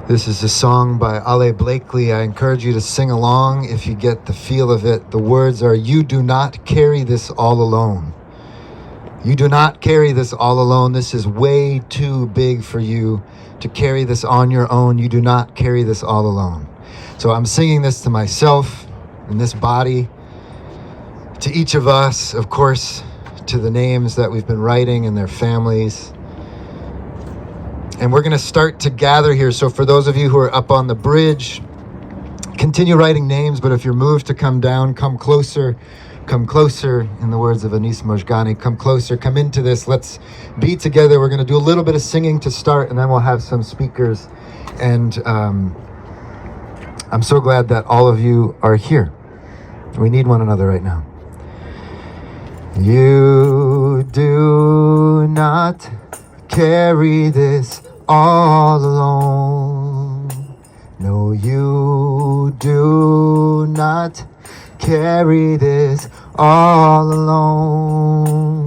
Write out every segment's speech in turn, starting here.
This is a song by Ale Blakely. I encourage you to sing along if you get the feel of it. The words are, "You do not carry this all alone. You do not carry this all alone. This is way too big for you to carry this on your own. You do not carry this all alone." So I'm singing this to myself in this body, to each of us, of course, to the names that we've been writing and their families. And we're going to start to gather here. So for those of you who are up on the bridge, continue writing names, but if you're moved to come down, come closer. Come closer, in the words of Anis Mojgani, come closer, come into this. Let's be together. We're going to do a little bit of singing to start, and then we'll have some speakers. And I'm so glad that all of you are here. We need one another right now. You do not carry this all alone. No, you do not carry this all alone.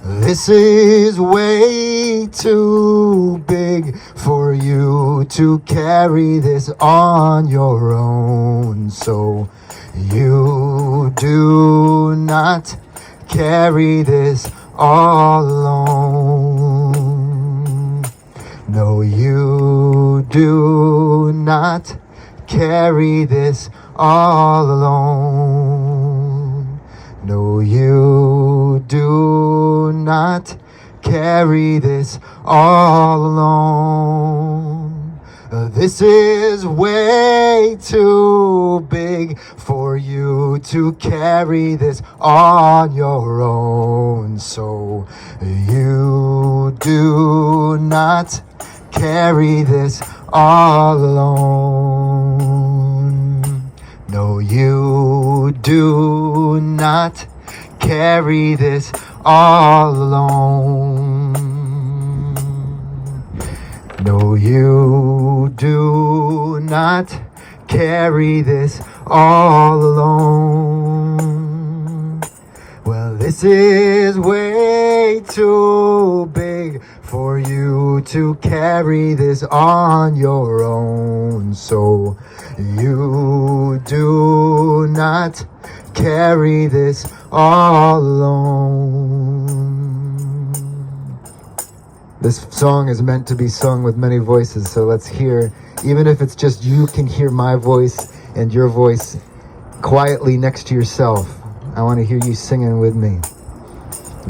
This is way too big for you to carry this on your own. So you do not carry this all alone. No, you do not carry this all alone. No, you do not carry this all alone. This is way too big for you to carry this on your own. So you do not carry this all alone. No, you do not carry this all alone. No, you do not carry this all alone. Well, this is way too big for you to carry this on your own. So you do not carry this all alone. This song is meant to be sung with many voices, so let's hear, even if it's just you can hear my voice and your voice quietly next to yourself. I want to hear you singing with me.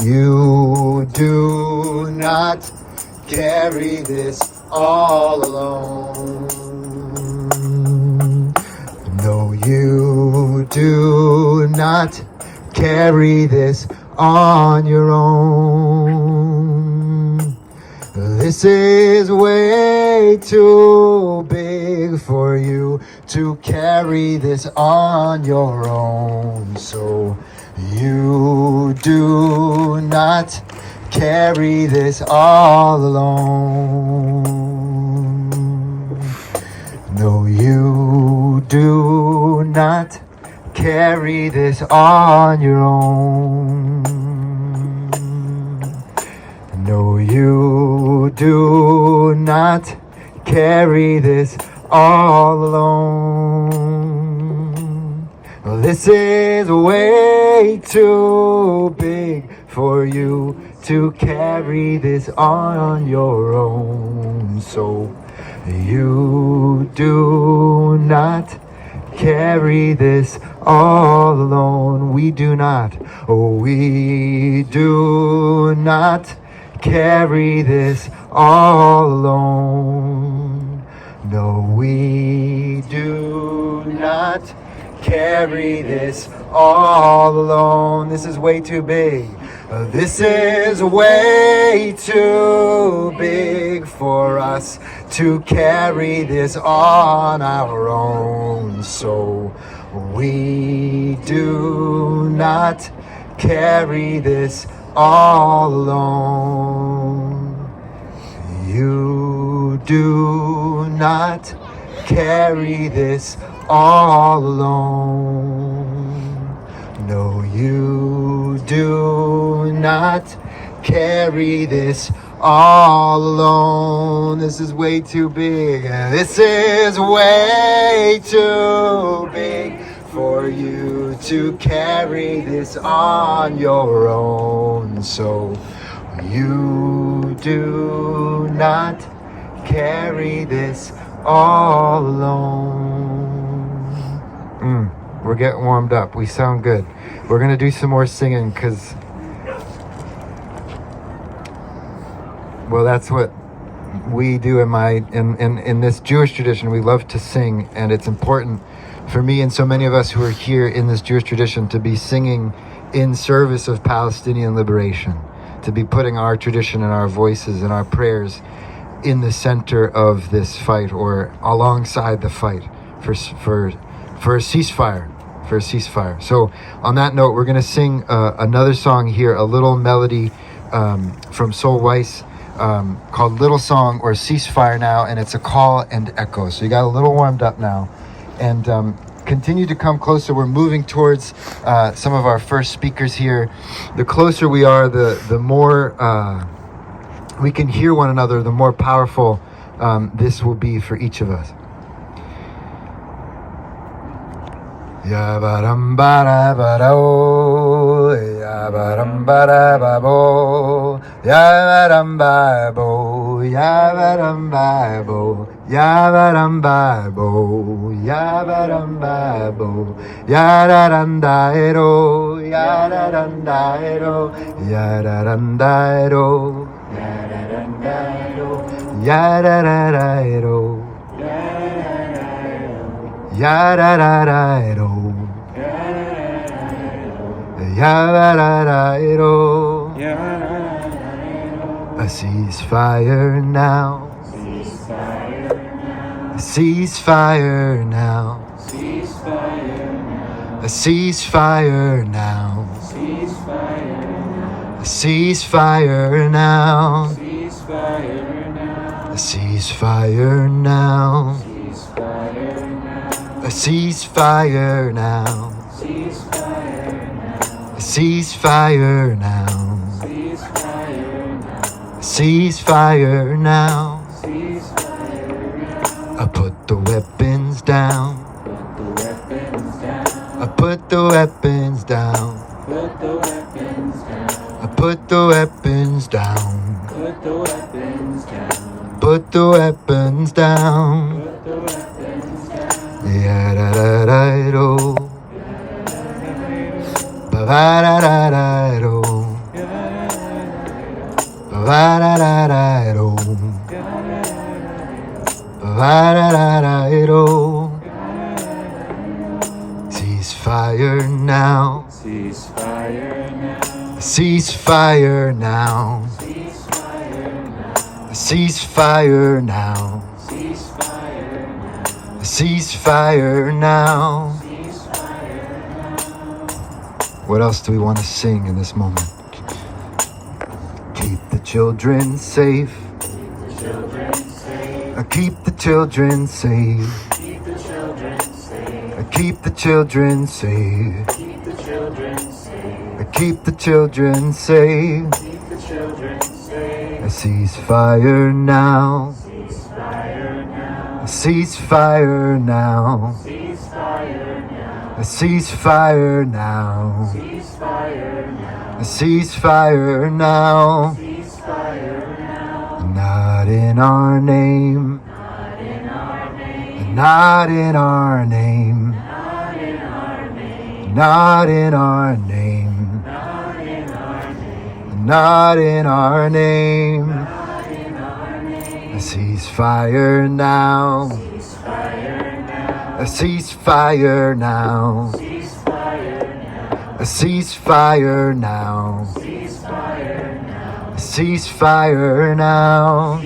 You do not carry this all alone. No, you do not carry this on your own. This is way too big for you to carry this on your own. So you do not carry this all alone. No, you do not carry this on your own. No, you do not carry this all alone. This is way too big for you to carry this on your own. So you do not carry this all alone. We do not, oh, we do not carry this all alone. No, we do not carry this all alone. This is way too big. This is way too big for us to carry this on our own. So we do not carry this all alone. You do not carry this all alone. No, you do not carry this all alone. This is way too big. This is way too big for you to carry this on your own. So you do not carry this all alone. We're getting warmed up. We sound good. We're going to do some more singing because, well, that's what we do in this Jewish tradition. We love to sing, and it's important for me and so many of us who are here in this Jewish tradition to be singing in service of Palestinian liberation, to be putting our tradition and our voices and our prayers in the center of this fight, or alongside the fight for a ceasefire. So on that note, we're going to sing another song here, a little melody from Sol Weiss called Little Song or Ceasefire Now, and it's a call and echo. So you got a little warmed up now, and continue to come closer. We're moving towards some of our first speakers here. The closer we are, the more we can hear one another, the more powerful this will be for each of us. Yabaram bara baro, yabaram bara babo, yabaram babo, yabaram babo, yabaram babo, yabaram babo, yararandaero, yararandaero, yararandaero, yararandaero, yararaero. Yararairo, yararairo, a ceasefire now, a ceasefire now, a ceasefire now, a ceasefire now, a ceasefire now. A ceasefire now. A ceasefire now. A ceasefire now. I put the weapons down. I put the weapons down. I put the weapons down. Put the weapons down. Yararairo, bavararairo, bavararairo, bavararairo. Ceasefire now. Ceasefire now. Ceasefire now. Ceasefire now. Ceasefire now. What else do we want to sing in this moment? Keep the children safe. Keep the children safe. Keep the children safe. Keep the children safe. Keep the children safe. A ceasefire now. A ceasefire now. A ceasefire now. A ceasefire now. Not in our name. Not in our name. Not in our name. Not in our name. A ceasefire now. A ceasefire now. A ceasefire now. A ceasefire now.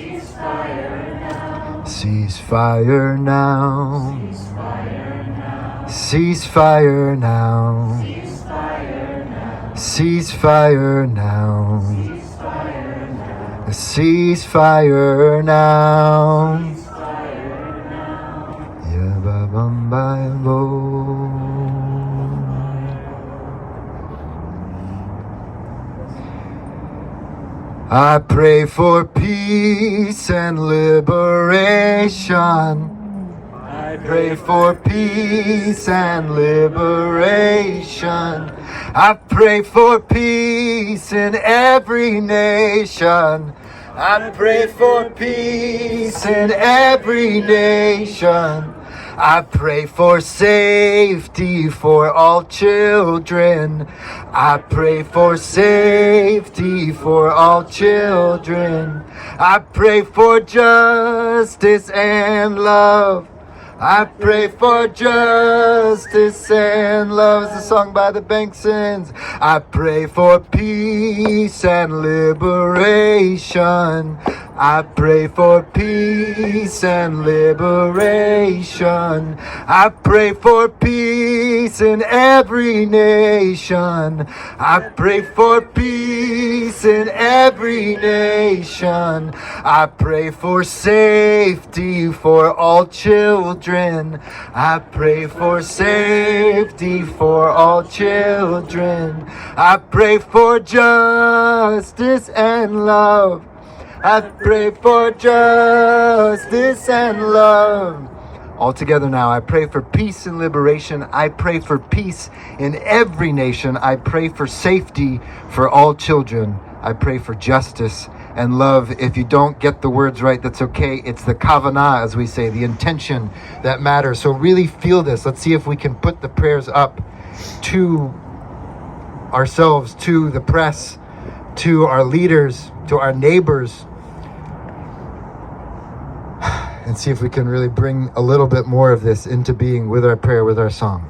Ceasefire now. Ceasefire now. Ceasefire now. A ceasefire now. Yababambayabo. I pray for peace and liberation. I pray for peace and liberation. I pray for peace in every nation. I pray for peace in every nation. I pray for safety for all children. I pray for safety for all children. I pray for justice and love. I pray for justice and love. It's a song by the Banksons. I pray for peace and liberation. I pray for peace and liberation. I pray for peace in every nation. I pray for peace in every nation. I pray for safety for all children. I pray for safety for all children. I pray for justice and love. I pray for justice and love. All together now, I pray for peace and liberation. I pray for peace in every nation. I pray for safety for all children. I pray for justice and love. If you don't get the words right, that's okay. It's the kavanah, as we say, the intention that matters. So really feel this. Let's see if we can put the prayers up to ourselves, to the press, to our leaders, to our neighbors, and see if we can really bring a little bit more of this into being with our prayer, with our song.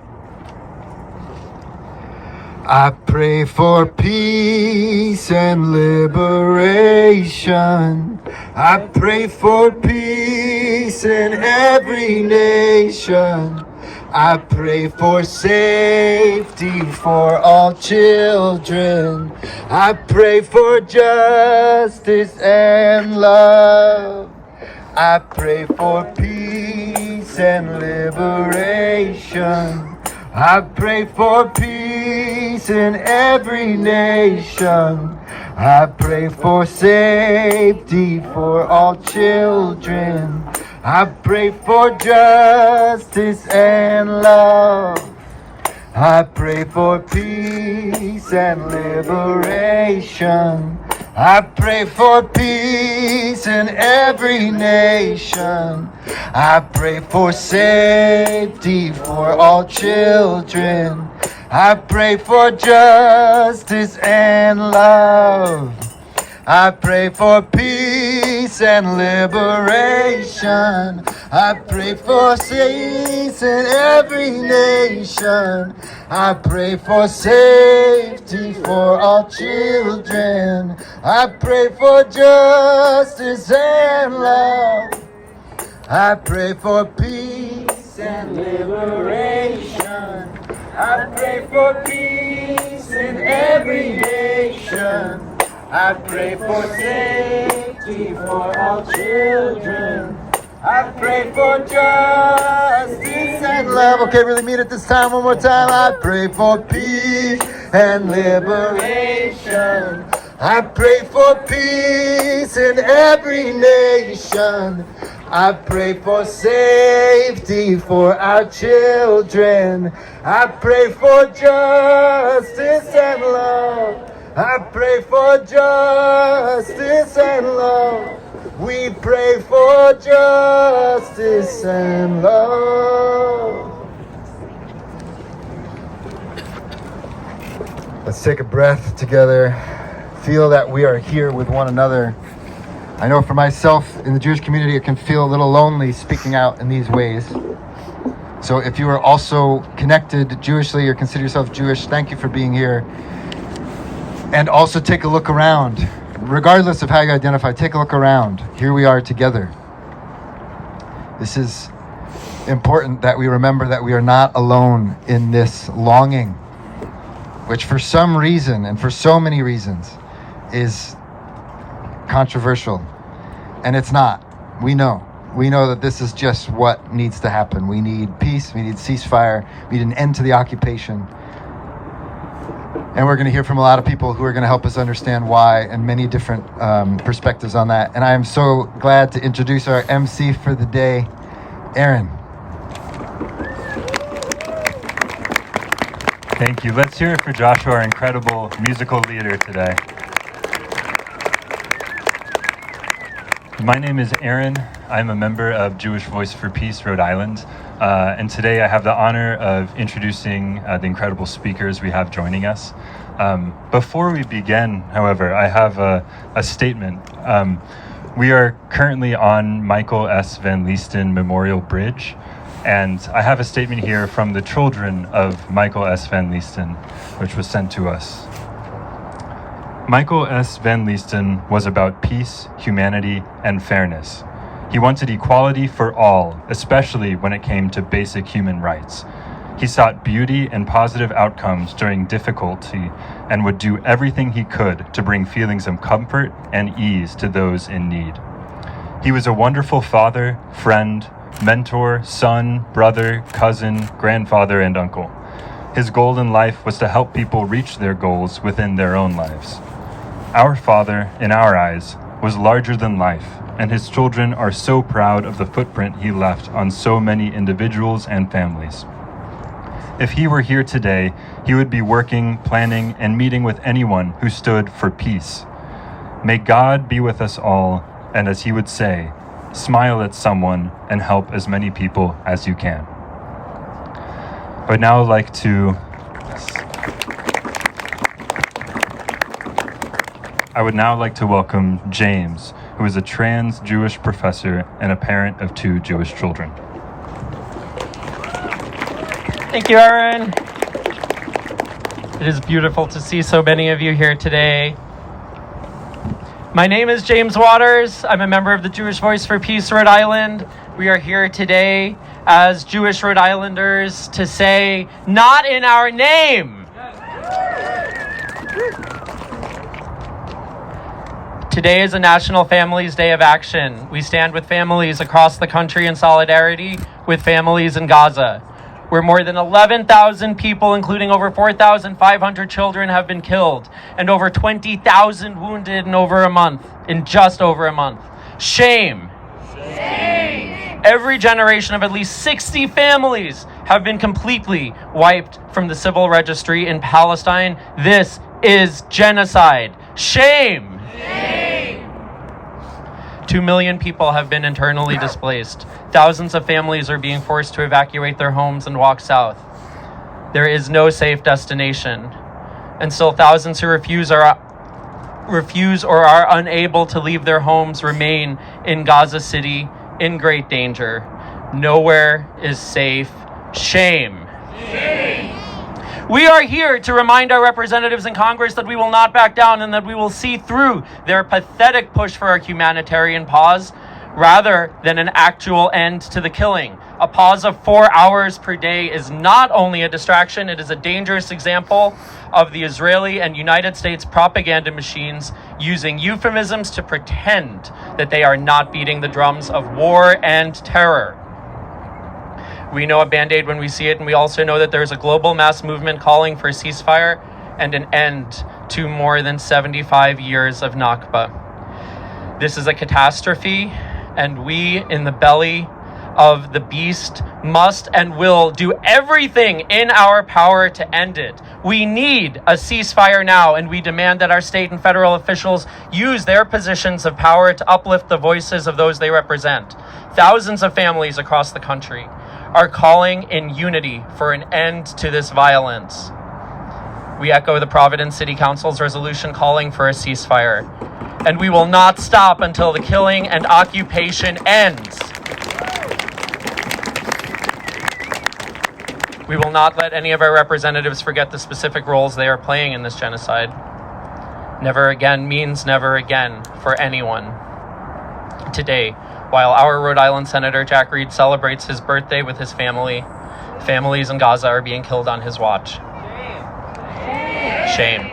I pray for peace and liberation. I pray for peace in every nation. I pray for safety for all children. I pray for justice and love. I pray for peace and liberation. I pray for peace in every nation. I pray for safety for all children. I pray for justice and love. I pray for peace and liberation. I pray for peace in every nation. I pray for safety for all children. I pray for justice and love. I pray for peace and liberation. I pray for peace in every nation. I pray for safety for all children. I pray for justice and love. I pray for peace and liberation. I pray for peace in every nation. I pray for safety for all children. I pray for justice and love. Okay, really mean it this time. One more time. I pray for peace and liberation. I pray for peace in every nation. I pray for safety for our children. I pray for justice and love. I pray for justice and love. We pray for justice and love. Let's take a breath together. Feel that we are here with one another. I know for myself in the Jewish community, it can feel a little lonely speaking out in these ways. So if you are also connected Jewishly or consider yourself Jewish, thank you for being here. And also take a look around. Regardless of how you identify, take a look around. Here we are together. This is important that we remember that we are not alone in this longing, which for some reason, and for so many reasons, is controversial. And it's not. We know. We know that this is just what needs to happen. We need peace. We need ceasefire. We need an end to the occupation. And we're going to hear from a lot of people who are going to help us understand why and many different perspectives on that. And I am so glad to introduce our MC for the day, Aaron. Thank you. Let's hear it for Joshua, our incredible musical leader today. My name is Aaron. I'm a member of Jewish Voice for Peace Rhode Island. And today I have the honor of introducing the incredible speakers we have joining us. Before we begin, however, I have a statement. We are currently on Michael Van Leestan Memorial Bridge. And I have a statement here from the children of Michael Van Leestan, which was sent to us. Michael Van Leestan was about peace, humanity, and fairness. He wanted equality for all, especially when it came to basic human rights. He sought beauty and positive outcomes during difficulty and would do everything he could to bring feelings of comfort and ease to those in need. He was a wonderful father, friend, mentor, son, brother, cousin, grandfather, and uncle. His goal in life was to help people reach their goals within their own lives. Our father, in our eyes, was larger than life, and his children are so proud of the footprint he left on so many individuals and families. If he were here today, he would be working, planning, and meeting with anyone who stood for peace. May God be with us all, and as he would say, smile at someone and help as many people as you can. I would now like to welcome James, who is a trans Jewish professor and a parent of 2 Jewish children. Thank you, Aaron. It is beautiful to see so many of you here today. My name is James Waters. I'm a member of the Jewish Voice for Peace Rhode Island. We are here today as Jewish Rhode Islanders to say, not in our name. Today is a National Families Day of Action. We stand with families across the country in solidarity with families in Gaza, where more than 11,000 people, including over 4,500 children, have been killed, and over 20,000 wounded in just over a month. Shame. Shame. Every generation of at least 60 families have been completely wiped from the civil registry in Palestine. This is genocide. Shame. Shame. 2 million people have been internally displaced. Thousands of families are being forced to evacuate their homes and walk south. There is no safe destination. And still thousands who refuse or are unable to leave their homes remain in Gaza City in great danger. Nowhere is safe. Shame. Shame. We are here to remind our representatives in Congress that we will not back down and that we will see through their pathetic push for a humanitarian pause rather than an actual end to the killing. A pause of 4 hours per day is not only a distraction, it is a dangerous example of the Israeli and United States propaganda machines using euphemisms to pretend that they are not beating the drums of war and terror. We know a Band-Aid when we see it, and we also know that there's a global mass movement calling for a ceasefire and an end to more than 75 years of Nakba. This is a catastrophe, and we, in the belly of the beast, must and will do everything in our power to end it. We need a ceasefire now, and we demand that our state and federal officials use their positions of power to uplift the voices of those they represent. Thousands of families across the country are calling in unity for an end to this violence. We echo the Providence City Council's resolution calling for a ceasefire, and we will not stop until the killing and occupation ends. We will not let any of our representatives forget the specific roles they are playing in this genocide. Never again means never again for anyone. Today, while our Rhode Island Senator Jack Reed celebrates his birthday with his family, families in Gaza are being killed on his watch. Shame.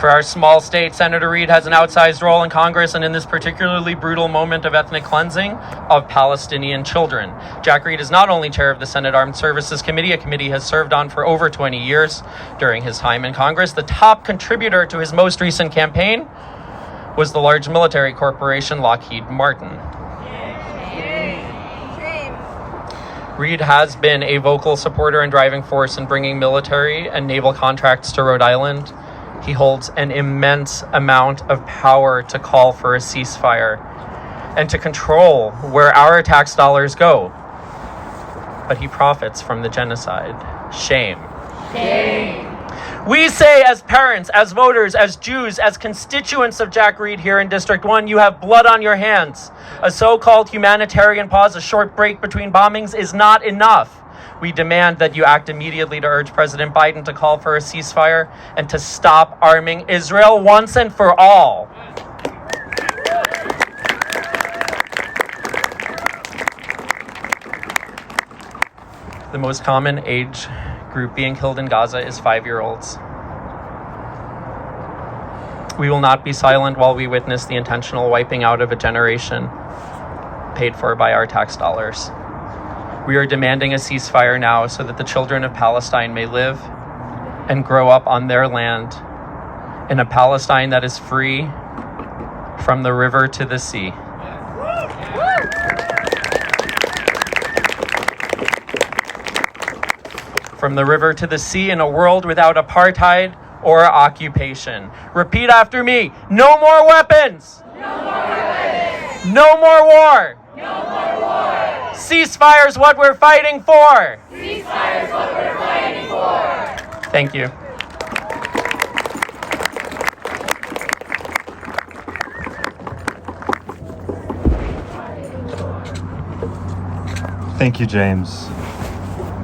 For our small state, Senator Reid has an outsized role in Congress and in this particularly brutal moment of ethnic cleansing of Palestinian children. Jack Reid is not only chair of the Senate Armed Services Committee, a committee he has served on for over 20 years during his time in Congress. The top contributor to his most recent campaign was the large military corporation Lockheed Martin. Reid has been a vocal supporter and driving force in bringing military and naval contracts to Rhode Island. He holds an immense amount of power to call for a ceasefire and to control where our tax dollars go. But he profits from the genocide. Shame. Shame. We say as parents, as voters, as Jews, as constituents of Jack Reid here in District 1, you have blood on your hands. A so-called humanitarian pause, a short break between bombings, is not enough. We demand that you act immediately to urge President Biden to call for a ceasefire and to stop arming Israel once and for all. The most common age group being killed in Gaza is 5-year-olds. We will not be silent while we witness the intentional wiping out of a generation paid for by our tax dollars. We are demanding a ceasefire now so that the children of Palestine may live and grow up on their land in a Palestine that is free from the river to the sea. From the river to the sea, in a world without apartheid or occupation. Repeat after me. No more weapons. No more weapons. No more war. No more war. Ceasefire is what we're fighting for. Ceasefire is what we're fighting for. Thank you. Thank you, James.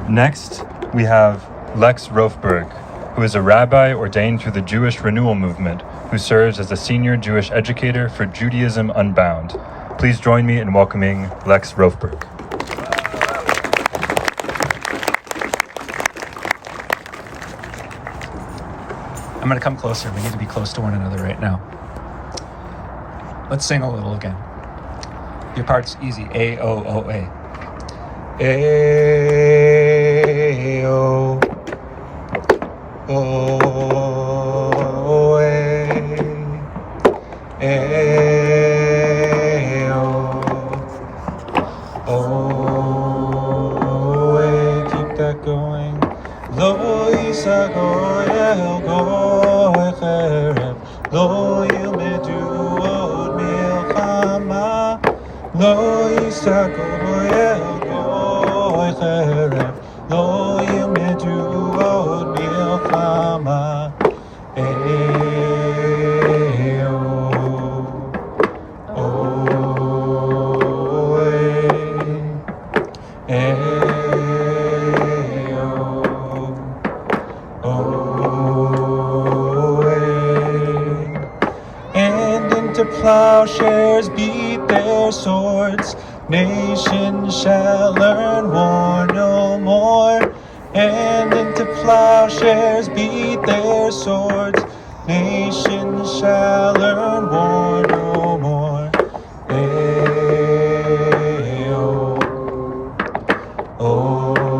Next, we have Lex Rofeberg, who is a rabbi ordained through the Jewish Renewal Movement, who serves as a Senior Jewish Educator for Judaism Unbound. Please join me in welcoming Lex Rofeberg. I'm going to come closer. We need to be close to one another right now. Let's sing a little again. Your part's easy. A-O-O-A. A-O. O-A. A-O. O-A. Keep that going. Lo yisagoy el goy cherem. Lo yilmedu od milchama. Lo yisagoy el goy cherem. Lo yilmedu od milchama. Eyo. O-A. Eyo. O-A. And into plowshares beat their swords. Nations shall learn war no more. And into plowshares beat their swords. Nations shall learn war no more. Ayo. O-A.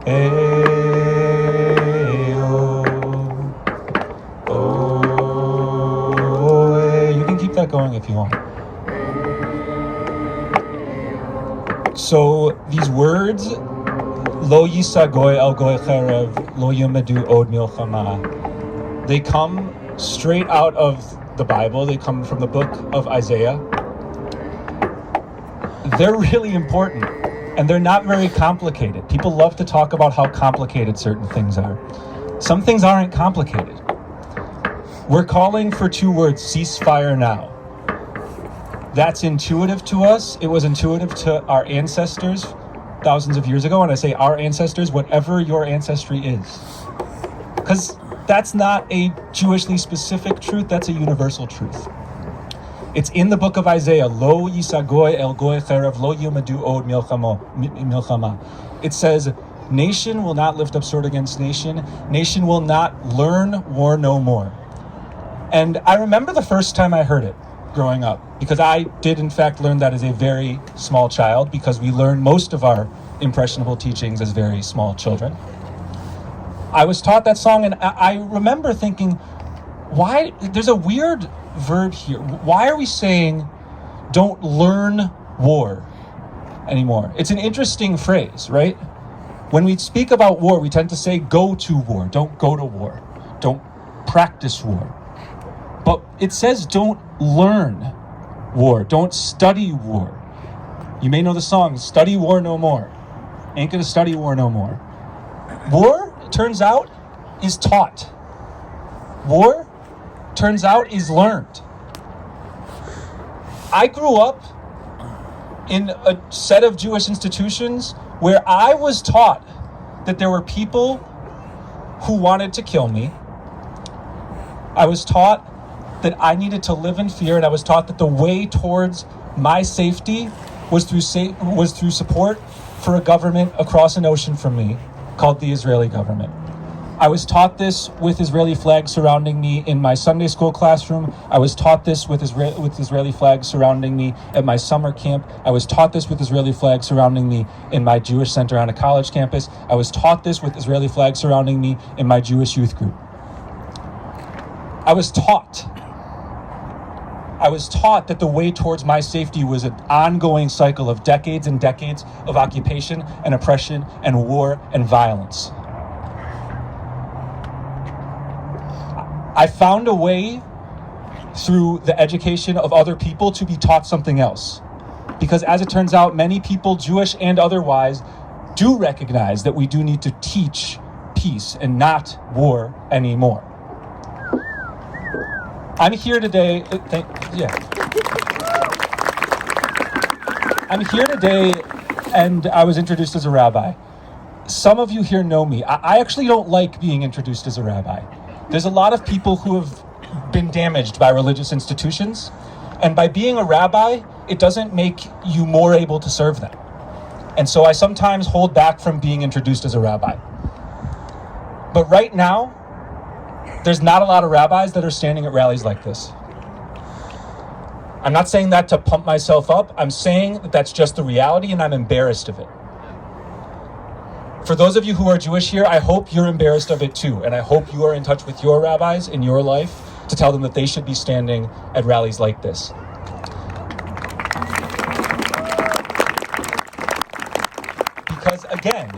Ayo. O-A. You can keep that going if you want. So these words, lo yisagoy el goy cherev, lo yumadu od milchama, they come straight out of the Bible. They come from the book of Isaiah. They're really important, and they're not very complicated. People love to talk about how complicated certain things are. Some things aren't complicated. We're calling for 2 words, ceasefire now. That's intuitive to us. It was intuitive to our ancestors thousands of years ago. And I say our ancestors, whatever your ancestry is. Because that's not a Jewishly specific truth, that's a universal truth. It's in the book of Isaiah, Lo yisagoy el goy cherev, lo yumadu od milchama. It says, Nation will not lift up sword against nation. Nation will not learn war no more. And I remember the first time I heard it growing up, because I did in fact learn that as a very small child, because we learn most of our impressionable teachings as very small children. I was taught that song, and I remember thinking, why, there's a weird verb here. Why are we saying don't learn war anymore? It's an interesting phrase, right? When we speak about war, we tend to say go to war, don't go to war, don't practice war. But it says don't learn war, don't study war. You may know the song, Study War No More. Ain't gonna study war no more. War, it turns out, is taught. War, turns out, is learned. I grew up in a set of Jewish institutions where I was taught that there were people who wanted to kill me. I was taught that I needed to live in fear, and I was taught that the way towards my safety was through support for a government across an ocean from me called the Israeli government. I was taught this with Israeli flags surrounding me in my Sunday school classroom. I was taught this with Israeli flags surrounding me at my summer camp. I was taught this with Israeli flags surrounding me in my Jewish center on a college campus. I was taught this with Israeli flags surrounding me in my Jewish youth group. I was taught that the way towards my safety was an ongoing cycle of decades and decades of occupation and oppression and war and violence. I found a way through the education of other people to be taught something else. Because as it turns out, many people, Jewish and otherwise, do recognize that we do need to teach peace and not war anymore. I'm here today, I'm here today, and I was introduced as a rabbi. Some of you here know me. I actually don't like being introduced as a rabbi. There's a lot of people who have been damaged by religious institutions, and by being a rabbi, it doesn't make you more able to serve them. And so I sometimes hold back from being introduced as a rabbi. But right now, there's not a lot of rabbis that are standing at rallies like this. I'm not saying that to pump myself up. I'm saying that that's just the reality, and I'm embarrassed of it. For those of you who are Jewish here, I hope you're embarrassed of it too, and I hope you are in touch with your rabbis in your life to tell them that they should be standing at rallies like this. Because again,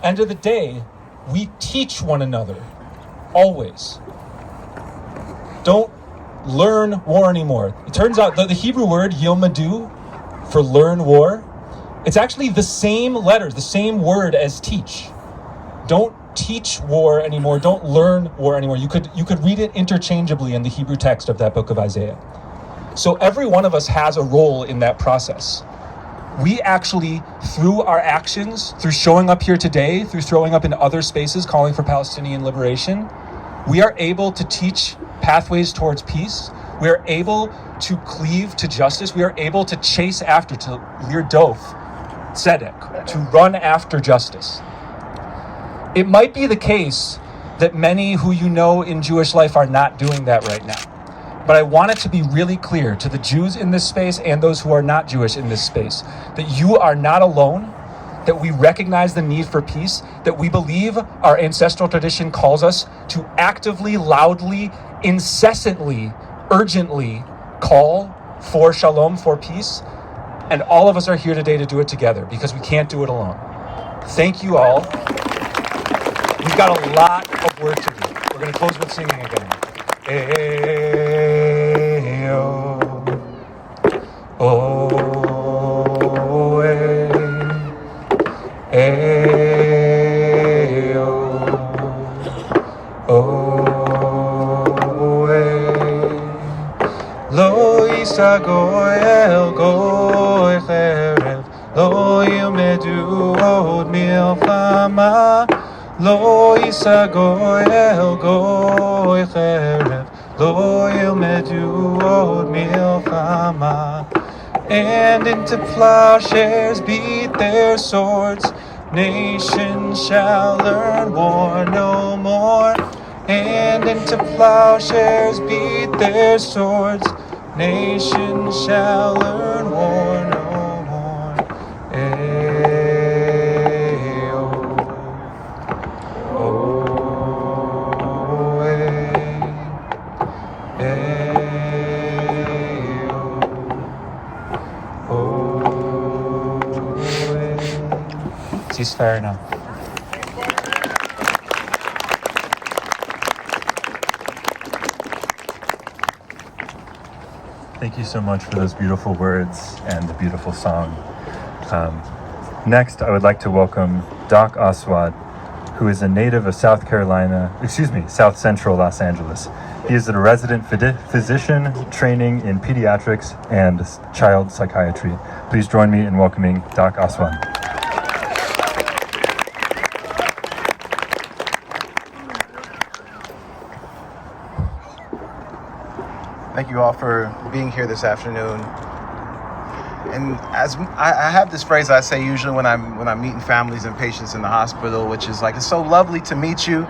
end of the day, we teach one another, always. Don't learn war anymore. It turns out that the Hebrew word yilmadu for learn war, it's actually the same letters, the same word as teach. Don't teach war anymore. Don't learn war anymore. You could read it interchangeably in the Hebrew text of that book of Isaiah. So every one of us has a role in that process. We actually, through our actions, through showing up here today, through showing up in other spaces calling for Palestinian liberation, we are able to teach pathways towards peace. We are able to cleave to justice. We are able to chase after, to lirdof, tzedek, to run after justice. It might be the case that many who you know in Jewish life are not doing that right now. But I want it to be really clear to the Jews in this space and those who are not Jewish in this space that you are not alone, that we recognize the need for peace, that we believe our ancestral tradition calls us to actively, loudly, incessantly, urgently call for shalom, for peace. And all of us are here today to do it together because we can't do it alone. Thank you all. We've got a lot of work to do. We're going to close with singing again. Lo yisa goy el goy cherev, lo yilmedu od milchama. Lo yisa goy el goy cherev, lo yilmedu od milchama. And into plowshares beat their swords, Nation shall learn war no more, and into plowshares beat their swords. Nation shall learn war no more. Ayo. Oh, ayo. Oh, ceasefire now. Thank you so much for those beautiful words and the beautiful song. Next, I would like to welcome Doc Aswad, who is a native of South Central Los Angeles. He is a resident physician training in pediatrics and child psychiatry. Please join me in welcoming Doc Aswad. Thank you all for being here this afternoon. And as I have this phrase I say usually when I'm meeting families and patients in the hospital, which is like, it's so lovely to meet you.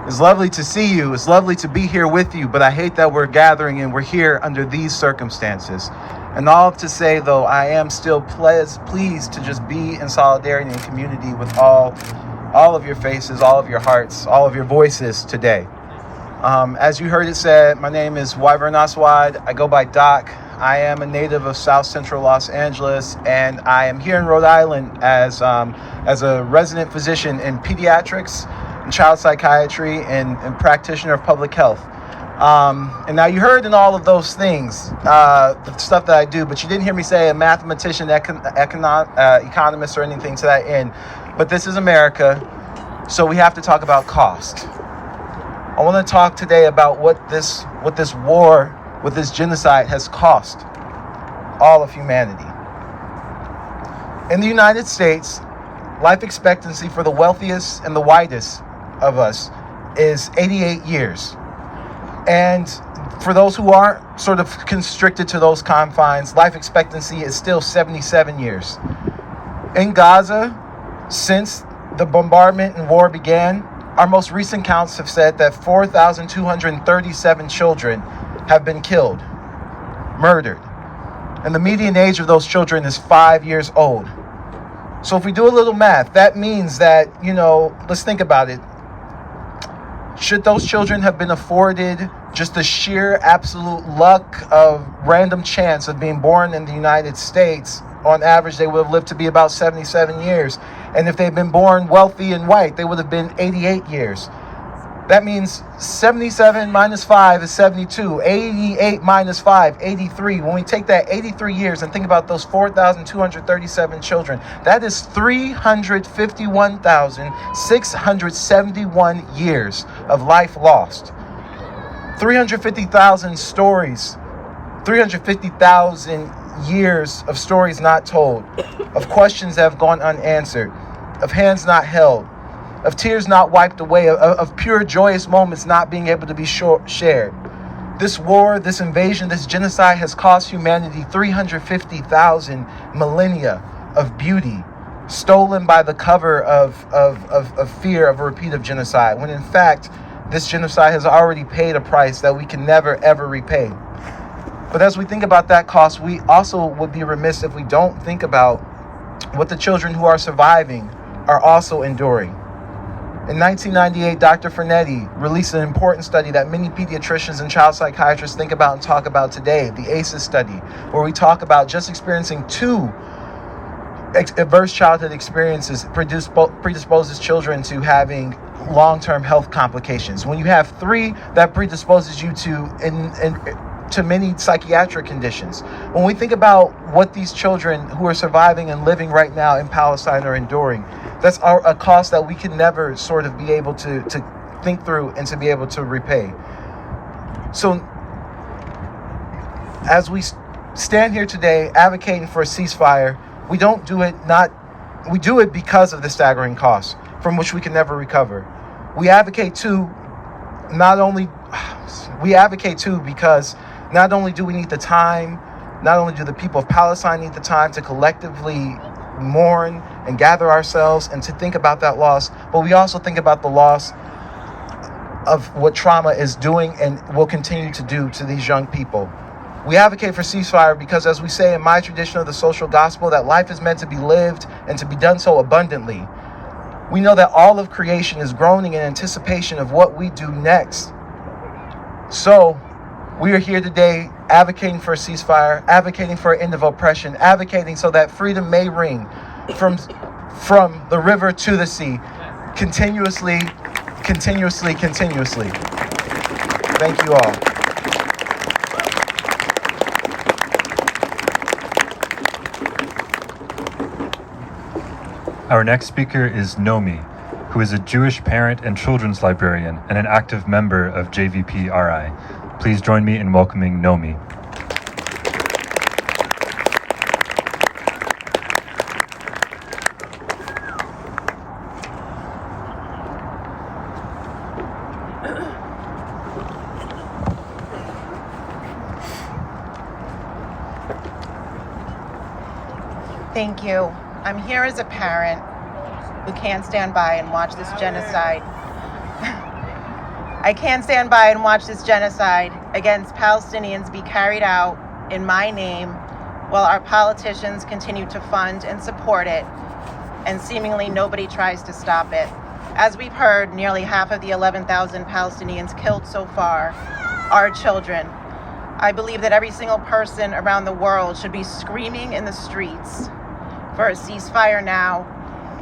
It's lovely to see you. It's lovely to be here with you. But I hate that we're gathering and we're here under these circumstances. And all to say, though, I am still pleased to just be in solidarity and community with all of your faces, all of your hearts, all of your voices today. As you heard it said, my name is Wyvern Aswad. I go by Doc. I am a native of South Central Los Angeles, and I am here in Rhode Island as a resident physician in pediatrics and child psychiatry and practitioner of public health. And now you heard in all of those things, the stuff that I do, but you didn't hear me say a mathematician, economist, or anything to that end. But this is America, so we have to talk about cost. I want to talk today about what this war, what this genocide has cost all of humanity. In the United States, life expectancy for the wealthiest and the whitest of us is 88 years. And for those who aren't sort of constricted to those confines, life expectancy is still 77 years. In Gaza, since the bombardment and war began, our most recent counts have said that 4,237 children have been killed, murdered. And the median age of those children is 5 years old. So if we do a little math, that means that, let's think about it. Should those children have been afforded just the sheer absolute luck of random chance of being born in the United States, on average, they would have lived to be about 77 years. And if they'd been born wealthy and white, they would have been 88 years. That means 77 minus 5 is 72. 88 minus 5, 83. When we take that 83 years and think about those 4,237 children, that is 351,671 years of life lost. 350,000 stories, 350,000 years of stories not told, of questions that have gone unanswered, of hands not held, of tears not wiped away, of pure joyous moments not being able to be shared. This war, this invasion, this genocide has cost humanity 350,000 millennia of beauty, stolen by the cover of fear of a repeat of genocide, when in fact, this genocide has already paid a price that we can never, ever repay. But as we think about that cost, we also would be remiss if we don't think about what the children who are surviving are also enduring. In 1998, Dr. Freij released an important study that many pediatricians and child psychiatrists think about and talk about today, the ACEs study, where we talk about just experiencing 2 adverse childhood experiences predisposes children to having long-term health complications. When you have 3, that predisposes you to many psychiatric conditions. When we think about what these children who are surviving and living right now in Palestine are enduring, that's a cost that we can never sort of be able to think through and to be able to repay. So as we stand here today advocating for a ceasefire, we don't do it we do it because of the staggering costs from which we can never recover. We advocate too because not only do we need the time, not only do the people of Palestine need the time to collectively mourn and gather ourselves and to think about that loss, but we also think about the loss of what trauma is doing and will continue to do to these young people. We advocate for ceasefire because, as we say in my tradition of the social gospel, that life is meant to be lived and to be done so abundantly. We know that all of creation is groaning in anticipation of what we do next. So we are here today advocating for a ceasefire, advocating for an end of oppression, advocating so that freedom may ring from the river to the sea, continuously. Thank you all. Our next speaker is Nomi, who is a Jewish parent and children's librarian and an active member of JVP-RI. Please join me in welcoming Nomi. Thank you. I'm here as a parent who can't stand by and watch this genocide. I can't stand by and watch this genocide against Palestinians be carried out in my name while our politicians continue to fund and support it, and seemingly nobody tries to stop it. As we've heard, nearly half of the 11,000 Palestinians killed so far are children. I believe that every single person around the world should be screaming in the streets for a ceasefire now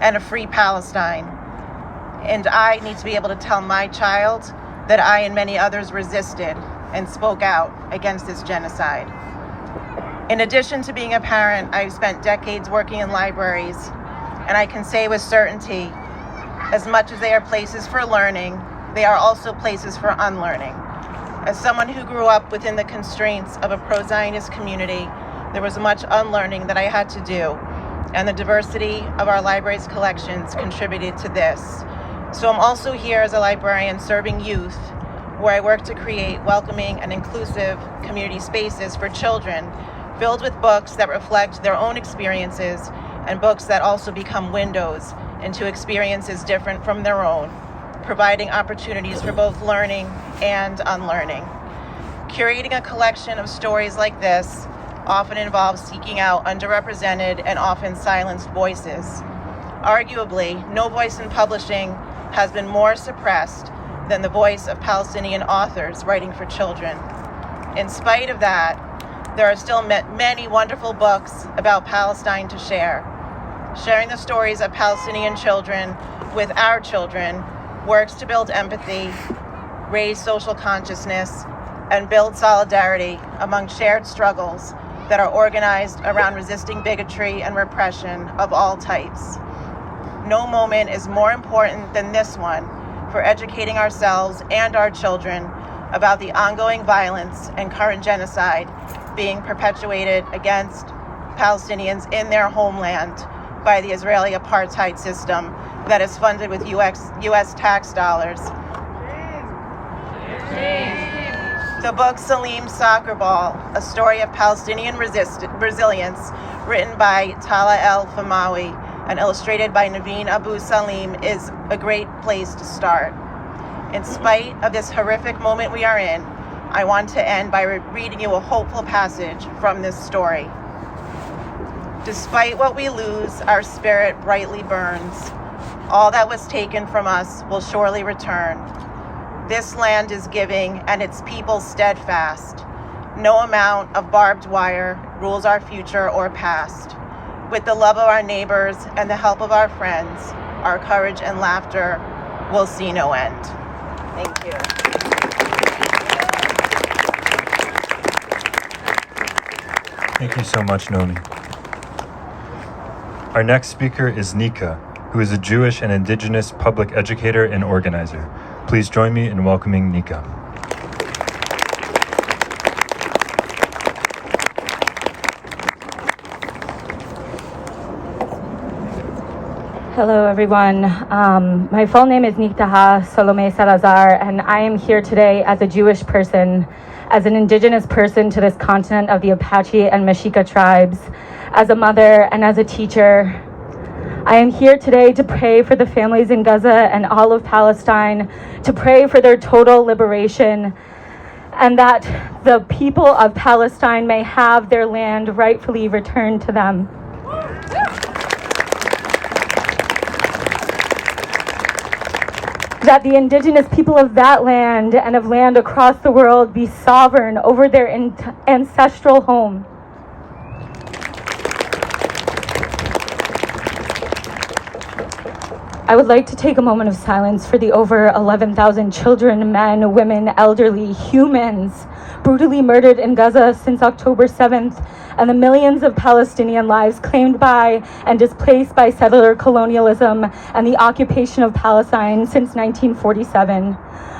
and a free Palestine. And I need to be able to tell my child that I and many others resisted and spoke out against this genocide. In addition to being a parent, I've spent decades working in libraries, and I can say with certainty, as much as they are places for learning, they are also places for unlearning. As someone who grew up within the constraints of a pro-Zionist community, there was much unlearning that I had to do, and the diversity of our library's collections contributed to this. So I'm also here as a librarian serving youth, where I work to create welcoming and inclusive community spaces for children, filled with books that reflect their own experiences and books that also become windows into experiences different from their own, providing opportunities for both learning and unlearning. Curating a collection of stories like this often involves seeking out underrepresented and often silenced voices. Arguably, no voice in publishing has been more suppressed than the voice of Palestinian authors writing for children. In spite of that, there are still many wonderful books about Palestine to share. Sharing the stories of Palestinian children with our children works to build empathy, raise social consciousness, and build solidarity among shared struggles that are organized around resisting bigotry and repression of all types. No moment is more important than this one for educating ourselves and our children about the ongoing violence and current genocide being perpetuated against Palestinians in their homeland by the Israeli apartheid system that is funded with U.S. tax dollars. The book Salim Soccer Ball, A Story of Palestinian Resilience, written by Tala El Famawi and illustrated by Naveen Abu Salim, is a great place to start. In spite of this horrific moment we are in, I want to end by reading you a hopeful passage from this story. Despite what we lose, our spirit brightly burns. All that was taken from us will surely return. This land is giving and its people steadfast. No amount of barbed wire rules our future or past. With the love of our neighbors and the help of our friends, our courage and laughter will see no end. Thank you. Thank you so much, Nomi. Our next speaker is Nika, who is a Jewish and Indigenous public educator and organizer. Please join me in welcoming Nika. Hello, everyone. My full name is Niktaha Salome Salazar, and I am here today as a Jewish person as an indigenous person to this continent of the Apache and Mexica tribes, as a mother and as a teacher. I am here today to pray for the families in Gaza and all of Palestine, to pray for their total liberation, and that the people of Palestine may have their land rightfully returned to them. That the indigenous people of that land and of land across the world be sovereign over their ancestral home. I would like to take a moment of silence for the over 11,000 children, men, women, elderly, humans brutally murdered in Gaza since October 7th, and the millions of Palestinian lives claimed by and displaced by settler colonialism and the occupation of Palestine since 1947.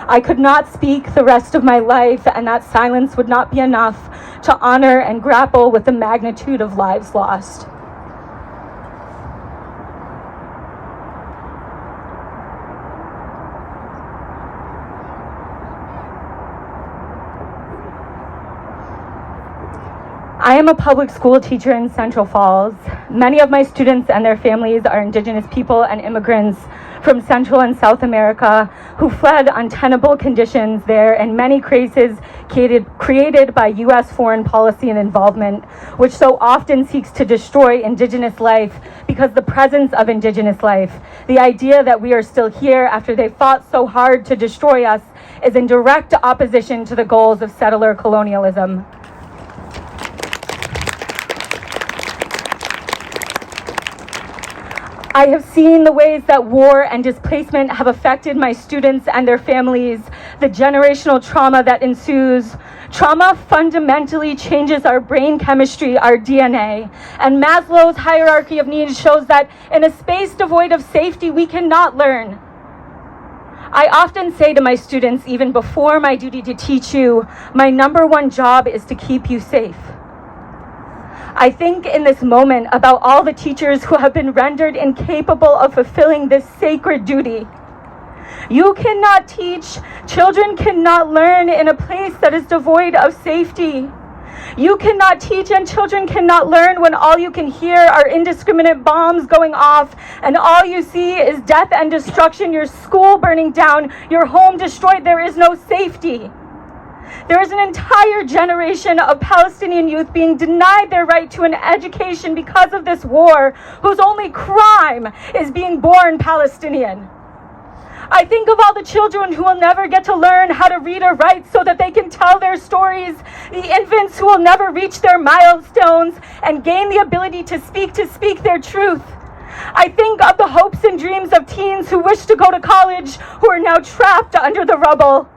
I could not speak the rest of my life, and that silence would not be enough to honor and grapple with the magnitude of lives lost. I am a public school teacher in Central Falls. Many of my students and their families are indigenous people and immigrants from Central and South America who fled untenable conditions there, in many cases created by U.S. foreign policy and involvement, which so often seeks to destroy indigenous life because the presence of indigenous life, the idea that we are still here after they fought so hard to destroy us, is in direct opposition to the goals of settler colonialism. I have seen the ways that war and displacement have affected my students and their families, the generational trauma that ensues. Trauma fundamentally changes our brain chemistry, our DNA, and Maslow's hierarchy of needs shows that in a space devoid of safety, we cannot learn. I often say to my students, even before my duty to teach you, my number one job is to keep you safe. I think in this moment about all the teachers who have been rendered incapable of fulfilling this sacred duty. You cannot teach, children cannot learn in a place that is devoid of safety. You cannot teach and children cannot learn when all you can hear are indiscriminate bombs going off and all you see is death and destruction, your school burning down, your home destroyed. There is no safety. There is an entire generation of Palestinian youth being denied their right to an education because of this war, whose only crime is being born Palestinian. I think of all the children who will never get to learn how to read or write so that they can tell their stories, the infants who will never reach their milestones and gain the ability to speak their truth. I think of the hopes and dreams of teens who wish to go to college who are now trapped under the rubble.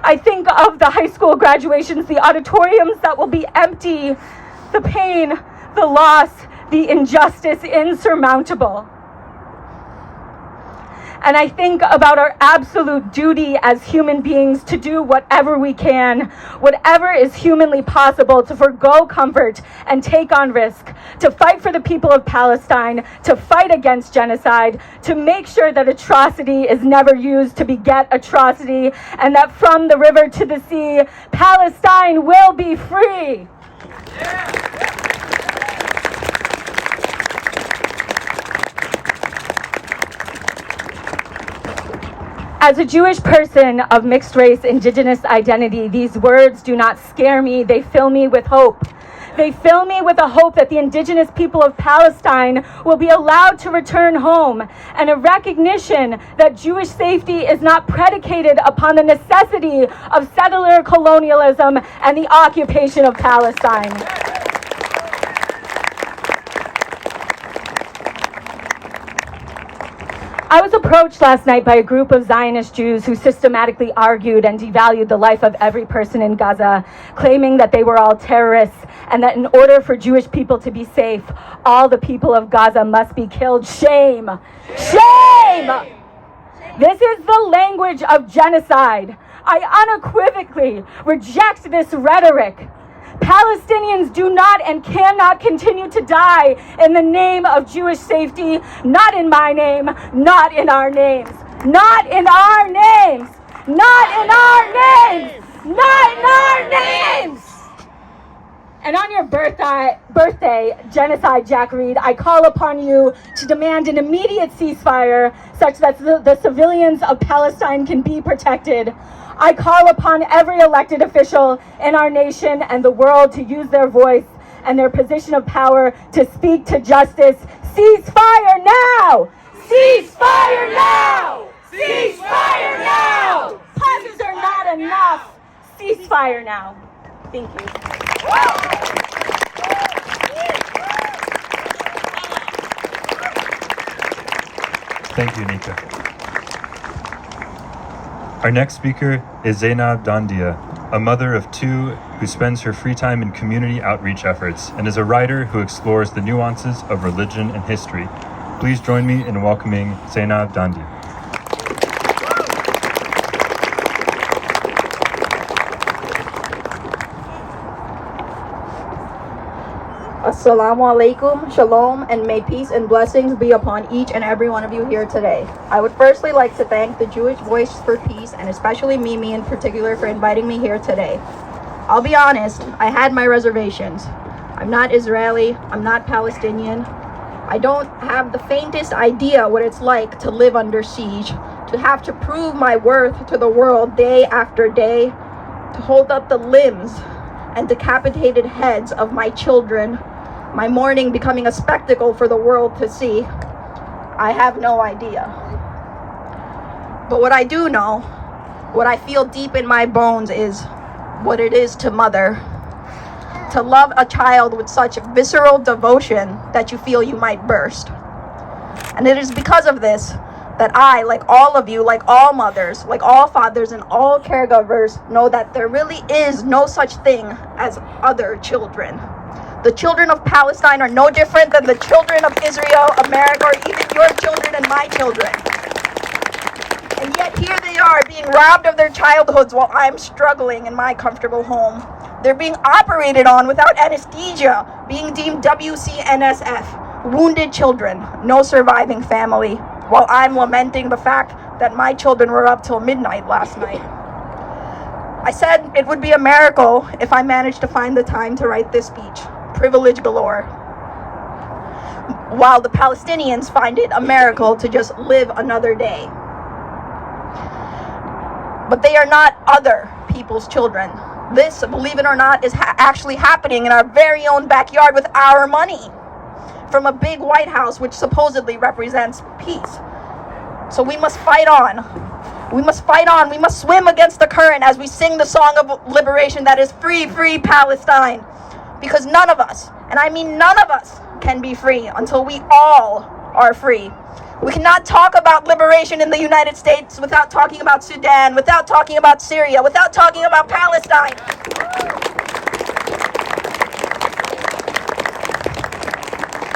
I think of the high school graduations, the auditoriums that will be empty, the pain, the loss, the injustice insurmountable. And I think about our absolute duty as human beings to do whatever we can, whatever is humanly possible, to forgo comfort and take on risk, to fight for the people of Palestine, to fight against genocide, to make sure that atrocity is never used to beget atrocity, and that from the river to the sea, Palestine will be free. As a Jewish person of mixed race, indigenous identity, these words do not scare me, they fill me with hope. They fill me with a hope that the indigenous people of Palestine will be allowed to return home, and a recognition that Jewish safety is not predicated upon the necessity of settler colonialism and the occupation of Palestine. I was approached last night by a group of Zionist Jews who systematically argued and devalued the life of every person in Gaza, claiming that they were all terrorists and that in order for Jewish people to be safe, all the people of Gaza must be killed. Shame! Shame! This is the language of genocide. I unequivocally reject this rhetoric. Palestinians do not and cannot continue to die in the name of Jewish safety, not in my name, not in our names, not in our names, not in our names. Not in our names! And on your birthday, Genocide Jack Reed, I call upon you to demand an immediate ceasefire such that the civilians of Palestine can be protected. I call upon every elected official in our nation and the world to use their voice and their position of power to speak to justice. Ceasefire now! Ceasefire now! Ceasefire now! Pauses are not enough. Ceasefire now. Thank you. Thank you, Nika. Our next speaker is Zainab Dandia, a mother of two who spends her free time in community outreach efforts and is a writer who explores the nuances of religion and history. Please join me in welcoming Zainab Dandia. Assalamu alaikum, shalom, and may peace and blessings be upon each and every one of you here today. I would firstly like to thank the Jewish Voice for Peace, and especially Mimi in particular, for inviting me here today. I'll be honest, I had my reservations. I'm not Israeli, I'm not Palestinian. I don't have the faintest idea what it's like to live under siege, to have to prove my worth to the world day after day, to hold up the limbs and decapitated heads of my children, my mourning becoming a spectacle for the world to see. I have no idea. But what I do know, what I feel deep in my bones is what it is to mother. To love a child with such visceral devotion that you feel you might burst. And it is because of this that I, like all of you, like all mothers, like all fathers and all caregivers, know that there really is no such thing as other children. The children of Palestine are no different than the children of Israel, America, or even your children and my children. And yet here they are being robbed of their childhoods while I'm struggling in my comfortable home. They're being operated on without anesthesia, being deemed WCNSF, wounded children, no surviving family, while I'm lamenting the fact that my children were up till midnight last night. I said it would be a miracle if I managed to find the time to write this speech. Privilege galore. While the Palestinians find it a miracle to just live another day. But they are not other people's children. This, believe it or not, is actually happening in our very own backyard with our money. From a big White House which supposedly represents peace. So we must fight on. We must fight on. We must swim against the current as we sing the song of liberation that is free, free Palestine. Because none of us, and I mean none of us, can be free until we all are free. We cannot talk about liberation in the United States without talking about Sudan, without talking about Syria, without talking about Palestine.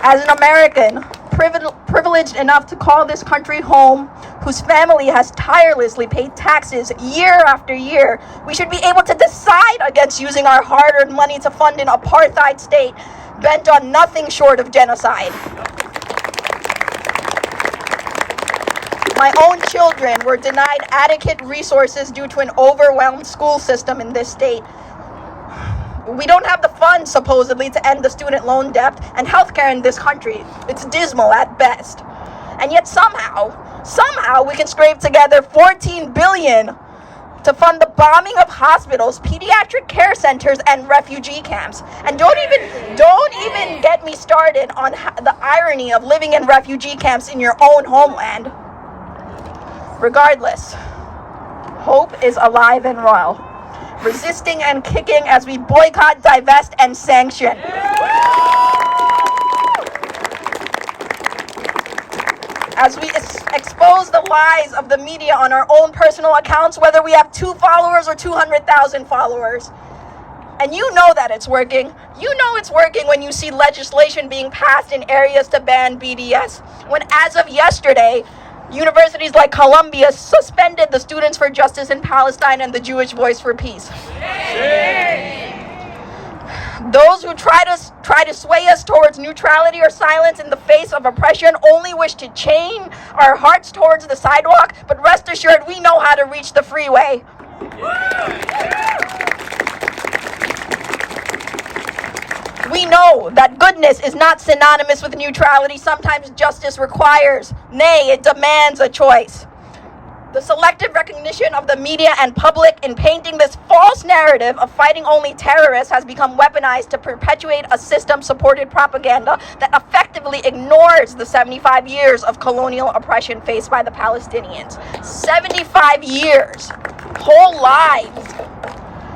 As an American, privileged enough to call this country home, whose family has tirelessly paid taxes year after year, we should be able to decide against using our hard-earned money to fund an apartheid state bent on nothing short of genocide. My own children were denied adequate resources due to an overwhelmed school system in this state. We don't have the funds, supposedly, to end the student loan debt and healthcare in this country. It's dismal at best. And yet somehow we can scrape together $14 billion to fund the bombing of hospitals, pediatric care centers, and refugee camps. And don't even get me started on the irony of living in refugee camps in your own homeland. Regardless, hope is alive and well, resisting and kicking as we boycott, divest, and sanction. As we expose the lies of the media on our own personal accounts, whether we have 2 followers or 200,000 followers. And you know that it's working. You know it's working when you see legislation being passed in areas to ban BDS. When, as of yesterday, universities like Columbia suspended the Students for Justice in Palestine and the Jewish Voice for Peace. Those who try to sway us towards neutrality or silence in the face of oppression only wish to chain our hearts towards the sidewalk, but rest assured we know how to reach the freeway. We know that goodness is not synonymous with neutrality. Sometimes justice requires, nay, it demands a choice. The selective recognition of the media and public in painting this false narrative of fighting only terrorists has become weaponized to perpetuate a system-supported propaganda that effectively ignores the 75 years of colonial oppression faced by the Palestinians. 75 years, whole lives,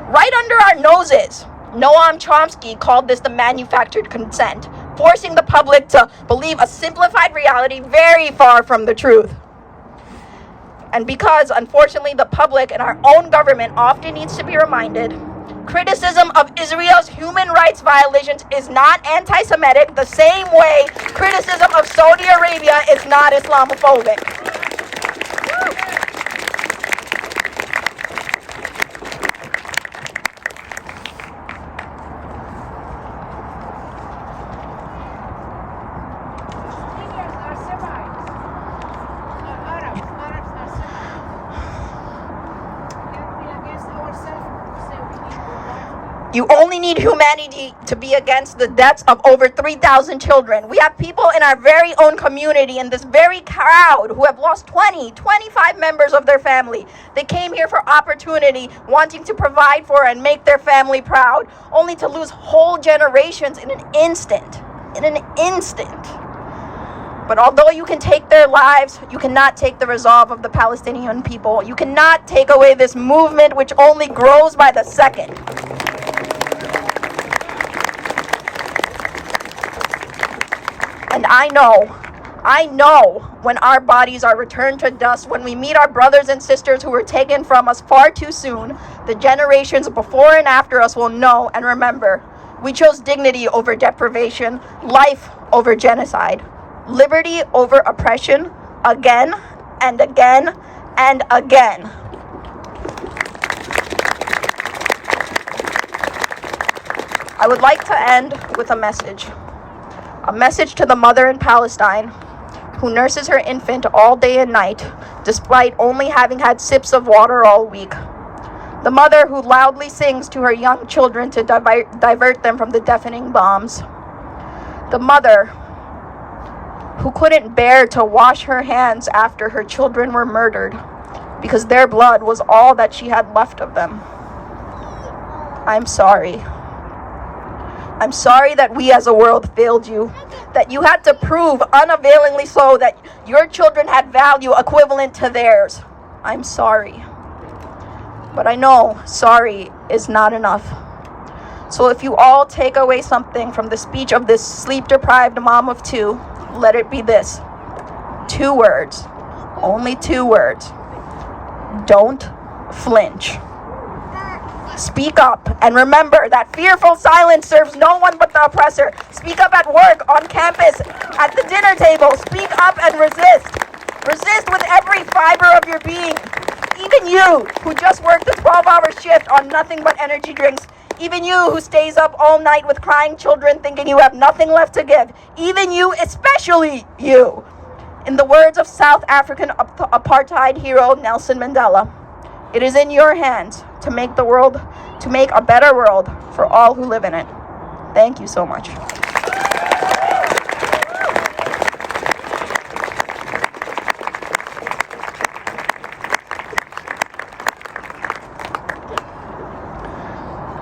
right under our noses. Noam Chomsky called this the manufactured consent, forcing the public to believe a simplified reality very far from the truth. And because, unfortunately, the public and our own government often needs to be reminded, criticism of Israel's human rights violations is not anti-Semitic the same way criticism of Saudi Arabia is not Islamophobic. You only need humanity to be against the deaths of over 3,000 children. We have people in our very own community, in this very crowd, who have lost 20, 25 members of their family. They came here for opportunity, wanting to provide for and make their family proud, only to lose whole generations in an instant. But although you can take their lives, you cannot take the resolve of the Palestinian people. You cannot take away this movement, which only grows by the second. And I know when our bodies are returned to dust, when we meet our brothers and sisters who were taken from us far too soon, the generations before and after us will know and remember. We chose dignity over deprivation, life over genocide, liberty over oppression, again and again and again. I would like to end with a message. A message to the mother in Palestine who nurses her infant all day and night, despite only having had sips of water all week. The mother who loudly sings to her young children to divert them from the deafening bombs. The mother who couldn't bear to wash her hands after her children were murdered because their blood was all that she had left of them. I'm sorry. I'm sorry that we as a world failed you, that you had to prove unavailingly so that your children had value equivalent to theirs. I'm sorry. But I know sorry is not enough. So if you all take away something from the speech of this sleep-deprived mom of two, let it be this. 2 words. Only 2 words. Don't flinch. Speak up and remember that fearful silence serves no one but the oppressor. Speak up at work, on campus, at the dinner table. Speak up and resist. Resist with every fiber of your being. Even you who just worked a 12-hour shift on nothing but energy drinks. Even you who stays up all night with crying children thinking you have nothing left to give. Even you, especially you. In the words of South African apartheid hero Nelson Mandela, it is in your hands to make a better world for all who live in it. Thank you so much.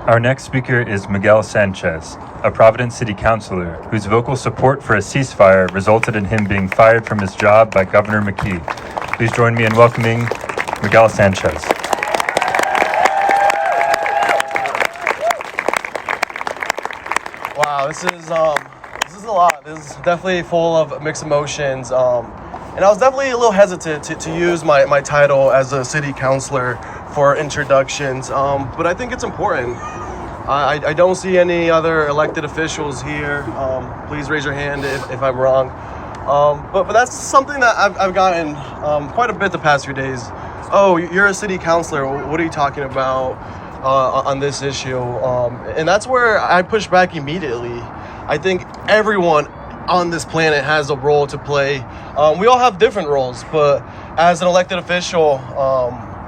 Our next speaker is Miguel Sanchez, a Providence City Councilor whose vocal support for a ceasefire resulted in him being fired from his job by Governor McKee. Please join me in welcoming Miguel Sanchez. Wow, this is a lot. This is definitely full of mixed emotions. And I was definitely a little hesitant to use my title as a city councilor for introductions. But I think it's important. I don't see any other elected officials here. Please raise your hand if I'm wrong. But that's something that I've gotten quite a bit the past few days. Oh, you're a city councilor. What are you talking about on this issue? And that's where I push back immediately. I think everyone on this planet has a role to play. We all have different roles, but as an elected official,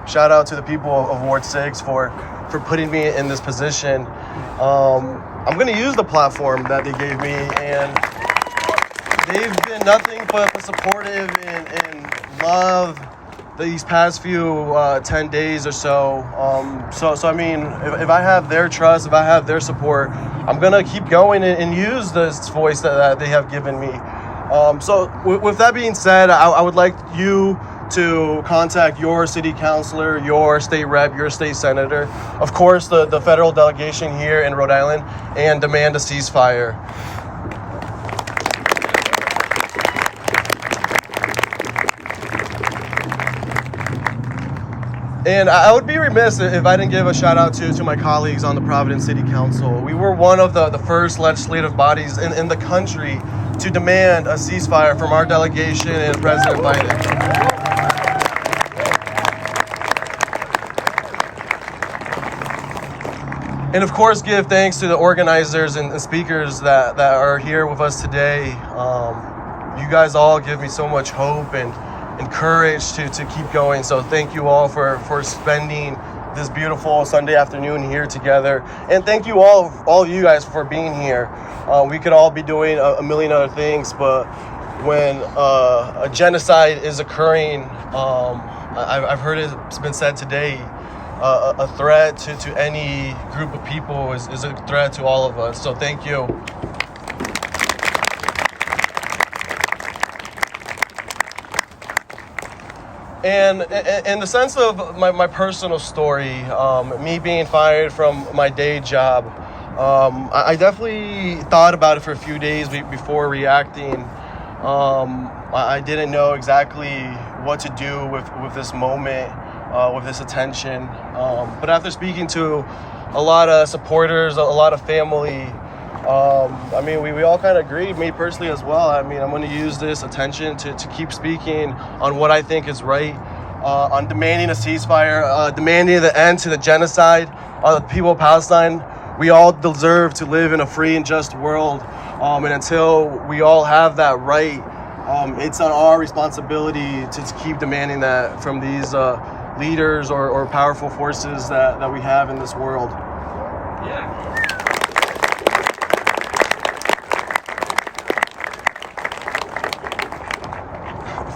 shout out to the people of Ward 6 for putting me in this position. I'm going to use the platform that they gave me, and they've been nothing but supportive and love these past few 10 days or so. So I mean, if I have their trust, if I have their support, I'm gonna keep going and use this voice that they have given me. So with that being said, I would like you to contact your city councilor, your state rep, your state senator, of course the federal delegation here in Rhode Island, and demand a ceasefire. And I would be remiss if I didn't give a shout out to my colleagues on the Providence City Council. We were one of the first legislative bodies in the country to demand a ceasefire from our delegation and President Biden. And of course, give thanks to the organizers and speakers that are here with us today. You guys all give me so much hope and courage to keep going. So thank you all for spending this beautiful Sunday afternoon here together. And thank you all of you guys for being here. We could all be doing a million other things, but when a genocide is occurring, I've heard it's been said today, a threat to any group of people is a threat to all of us. So thank you. And in the sense of my personal story, me being fired from my day job, I definitely thought about it for a few days before reacting. I didn't know exactly what to do with this moment, with this attention. But after speaking to a lot of supporters, a lot of family, I mean, we all kind of agreed, me personally as well. I mean, I'm going to use this attention to keep speaking on what I think is right, on demanding a ceasefire, demanding the end to the genocide of the people of Palestine. We all deserve to live in a free and just world. And until we all have that right, it's on our responsibility to keep demanding that from these leaders or powerful forces that we have in this world. Yeah.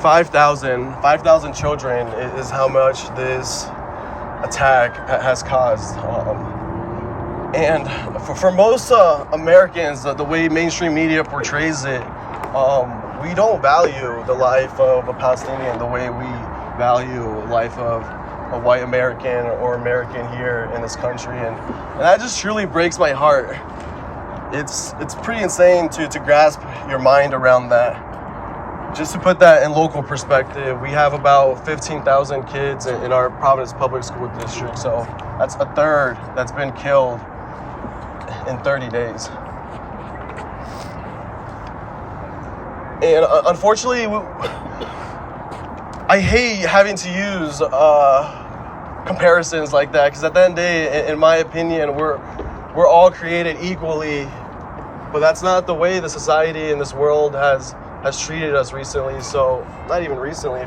5,000 children is how much this attack has caused. And for most Americans, the way mainstream media portrays it, we don't value the life of a Palestinian the way we value the life of a white American or American here in this country. And that just truly breaks my heart. It's pretty insane to grasp your mind around that. Just to put that in local perspective, we have about 15,000 kids in our Providence Public School District. So that's a third that's been killed in 30 days. And unfortunately, I hate having to use comparisons like that, because at the end of the day, in my opinion, we're all created equally, but that's not the way the society in this world has treated us recently. So not even recently,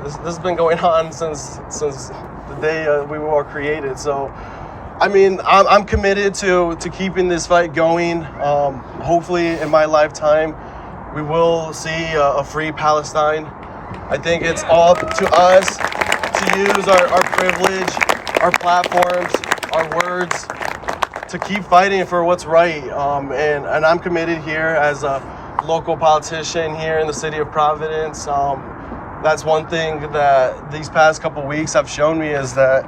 this has been going on since the day we were all created. So I mean, I'm committed to keeping this fight going. Hopefully in my lifetime we will see a free Palestine. I think it's all to us to use our privilege, our platforms, our words to keep fighting for what's right. And I'm committed here as a local politician here in the city of Providence. That's one thing that these past couple weeks have shown me, is that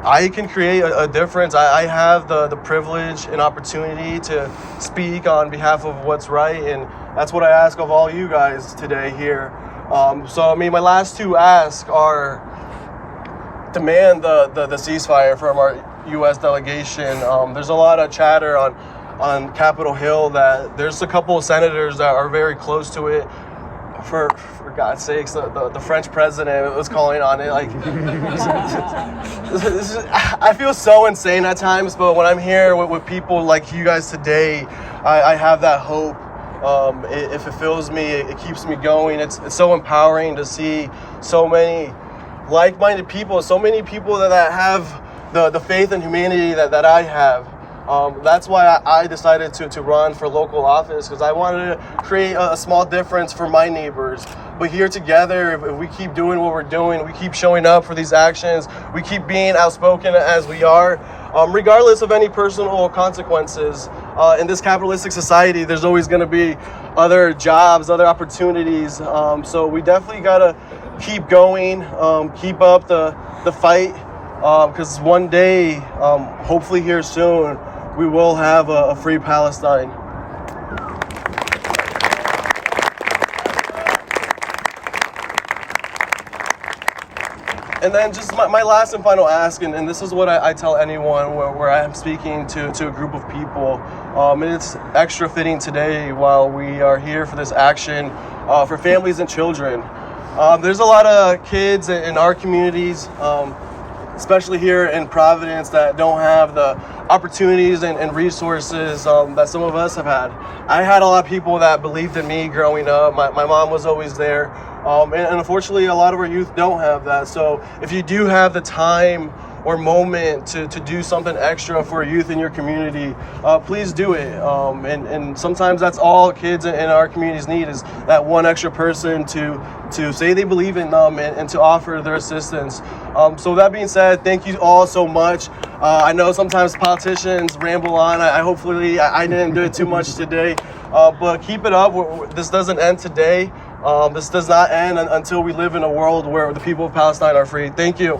I can create a difference. I have the privilege and opportunity to speak on behalf of what's right, and that's what I ask of all you guys today here. So I mean, my last two asks are demand the ceasefire from our U.S. delegation. There's a lot of chatter on Capitol Hill that there's a couple of senators that are very close to it. For God's sakes, the French president was calling on it. Like, this is, I feel so insane at times, but when I'm here with people like you guys today, I have that hope. It fulfills me. It keeps me going. It's so empowering to see so many like-minded people, so many people that have the faith and humanity that I have. That's why I decided to run for local office, because I wanted to create a small difference for my neighbors. But here together, if we keep doing what we're doing, we keep showing up for these actions, we keep being outspoken as we are, regardless of any personal consequences. In this capitalistic society, there's always going to be other jobs, other opportunities. So we definitely got to keep going, keep up the fight, because one day, hopefully here soon, we will have a free Palestine. And then just my last and final ask, and this is what I tell anyone where I'm speaking to a group of people, and it's extra fitting today while we are here for this action for families and children. There's a lot of kids in our communities, especially here in Providence, that don't have the opportunities and resources that some of us have had. I had a lot of people that believed in me growing up. My mom was always there. And unfortunately, a lot of our youth don't have that. So if you do have the time or moment to do something extra for youth in your community, please do it. And sometimes that's all kids in our communities need, is that one extra person to say they believe in them and to offer their assistance. So that being said, thank you all so much. I know sometimes politicians ramble on. Hopefully I didn't do it too much today, but keep it up. This doesn't end today. This does not end until we live in a world where the people of Palestine are free. Thank you.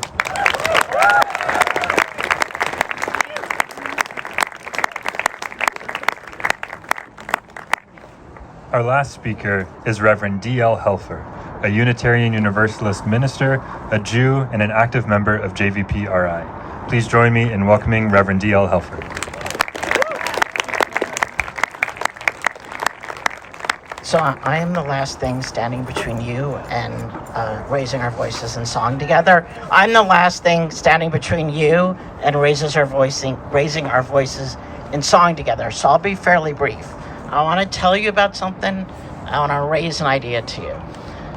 Our last speaker is Reverend DL Helfer, a Unitarian Universalist minister, a Jew, and an active member of JVP-RI. Please join me in welcoming Reverend DL Helfer. So I am the last thing standing between you and raising our voices in song together. I'm the last thing standing between you and raising our voices in song together. So I'll be fairly brief. I want to tell you about something. I want to raise an idea to you.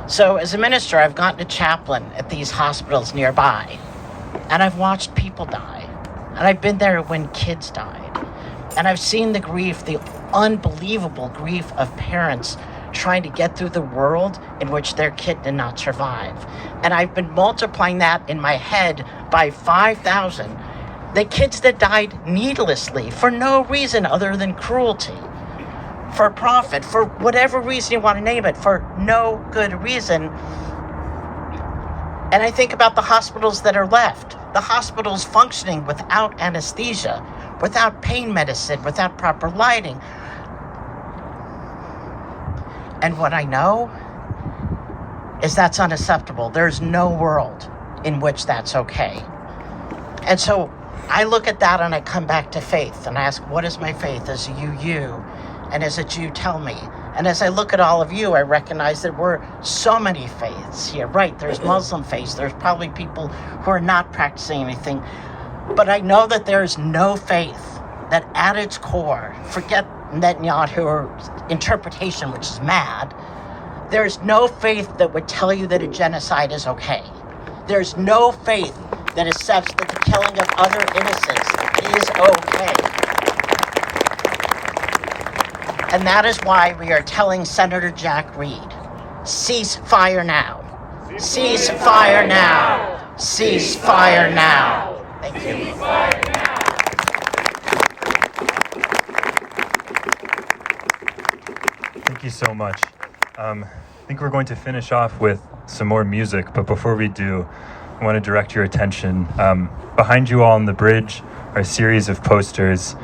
So as a minister, I've gotten a chaplain at these hospitals nearby, and I've watched people die. And I've been there when kids died. And I've seen the grief, the unbelievable grief of parents trying to get through the world in which their kid did not survive. And I've been multiplying that in my head by 5,000. The kids that died needlessly for no reason other than cruelty, for profit, for whatever reason you want to name it, for no good reason. And I think about the hospitals that are left, the hospitals functioning without anesthesia, without pain medicine, without proper lighting. And what I know is that's unacceptable. There's no world in which that's okay. And so I look at that and I come back to faith and I ask, what is my faith? As you, and as a Jew, tell me. And as I look at all of you, I recognize that we're so many faiths here. Right, there's Muslim faiths. There's probably people who are not practicing anything. But I know that there is no faith that at its core, forget Netanyahu's interpretation, which is mad, there's no faith that would tell you that a genocide is okay. There's no faith that accepts that the killing of other innocents is okay. And that is why we are telling Senator Jack Reed, cease fire now. Cease fire now. Cease fire now. Thank you. Thank you so much. I think we're going to finish off with some more music, but before we do, I want to direct your attention. Behind you all on the bridge are a series of posters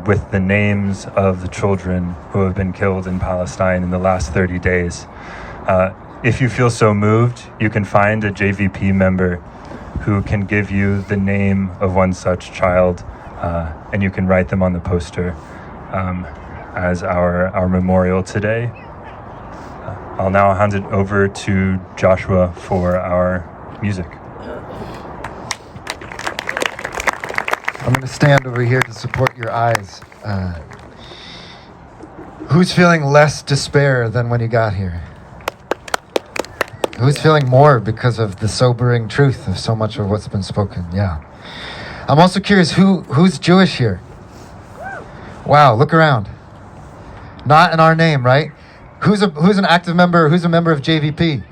with the names of the children who have been killed in Palestine in the last 30 days. If you feel so moved, you can find a JVP member who can give you the name of one such child, and you can write them on the poster as our memorial today. I'll now hand it over to Joshua for our music. I'm going to stand over here to support your eyes. Who's feeling less despair than when you got here? Who's feeling more because of the sobering truth of so much of what's been spoken? Yeah. I'm also curious, who's Jewish here? Wow, look around. Not in our name, right? Who's an active member? Who's a member of JVP?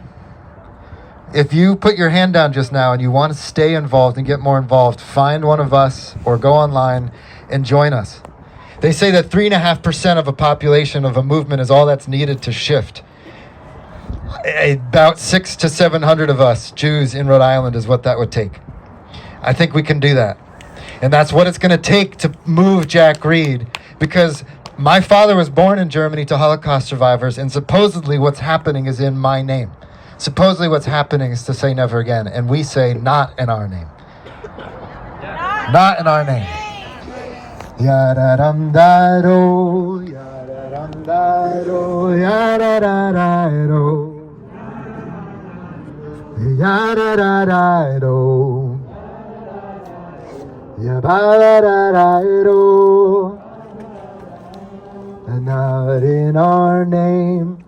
If you put your hand down just now and you want to stay involved and get more involved, find one of us or go online and join us. They say that 3.5% of a population of a movement is all that's needed to shift. About 600 to 700 of us, Jews in Rhode Island, is what that would take. I think we can do that. And that's what it's going to take to move Jack Reed, because my father was born in Germany to Holocaust survivors, and supposedly what's happening is in my name. Supposedly what's happening is to say never again, and we say not in our name. Not in our name. Ya-da-dum-da-do, ya-da-dum-da-do, ya-da-da-da-do. Ya-da-da-da-do. Ya-ba-da-da-da-do. And not in our name.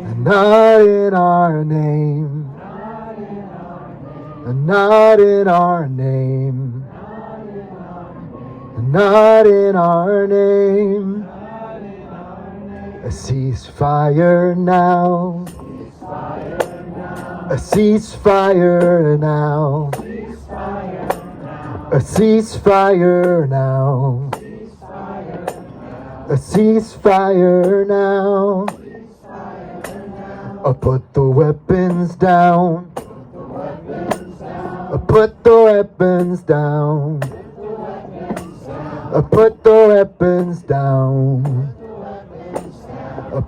And not in our name. And not in our name. And not in our name. A ceasefire now. A ceasefire now. A ceasefire now. A ceasefire now. Put the weapons down. Put the weapons down. Put the weapons down.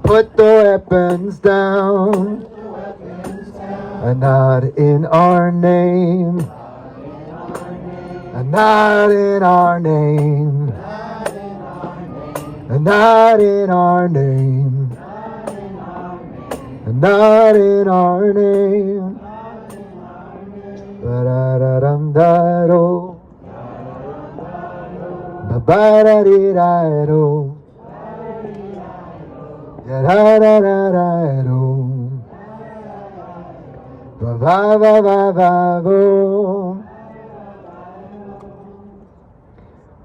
Put the weapons down. Not in our name. Not in our name. Not in our name. Not in our name. Ba-da-da-dum-da-do. Ba-ba-da-dee-da-do. Ya-da-da-da-da-do. Ba-ba-ba-ba-ba-boom.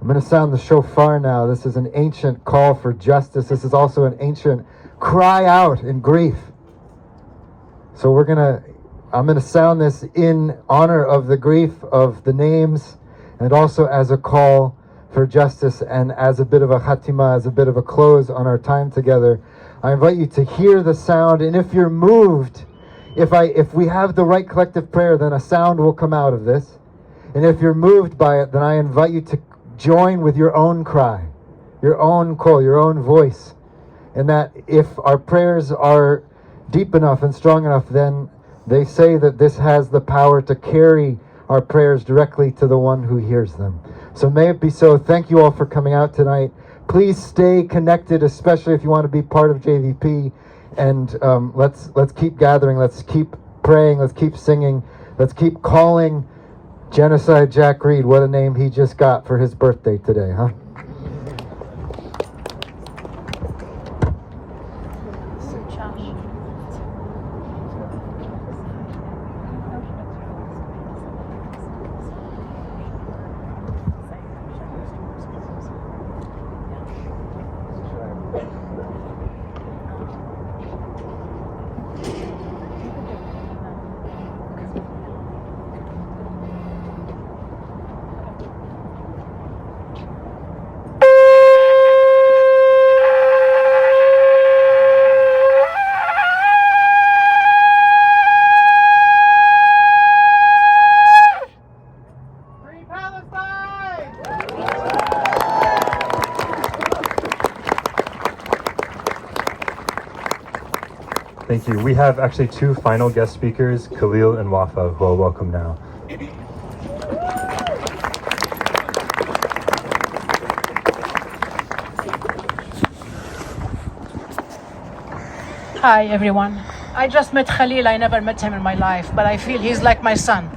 I'm going to sound the shofar now. This is an ancient call for justice. This is also an ancient cry out in grief. So I'm going to sound this in honor of the grief of the names, and also as a call for justice, and as a bit of a khatima, as a bit of a close on our time together. I invite you to hear the sound, and if you're moved, if we have the right collective prayer, then a sound will come out of this. And if you're moved by it, then I invite you to join with your own cry, your own call, your own voice. And that if our prayers are deep enough and strong enough, then they say that this has the power to carry our prayers directly to the one who hears them. So may it be so. Thank you all for coming out tonight. Please stay connected, especially if you want to be part of JVP. And let's keep gathering. Let's keep praying. Let's keep singing. Let's keep calling Genocide Jack Reed. What a name he just got for his birthday today, huh? Thank you. We have actually two final guest speakers, Khaleed and Waffa, who I'll welcome now. Hi, everyone. I just met Khaleed. I never met him in my life, but I feel he's like my son.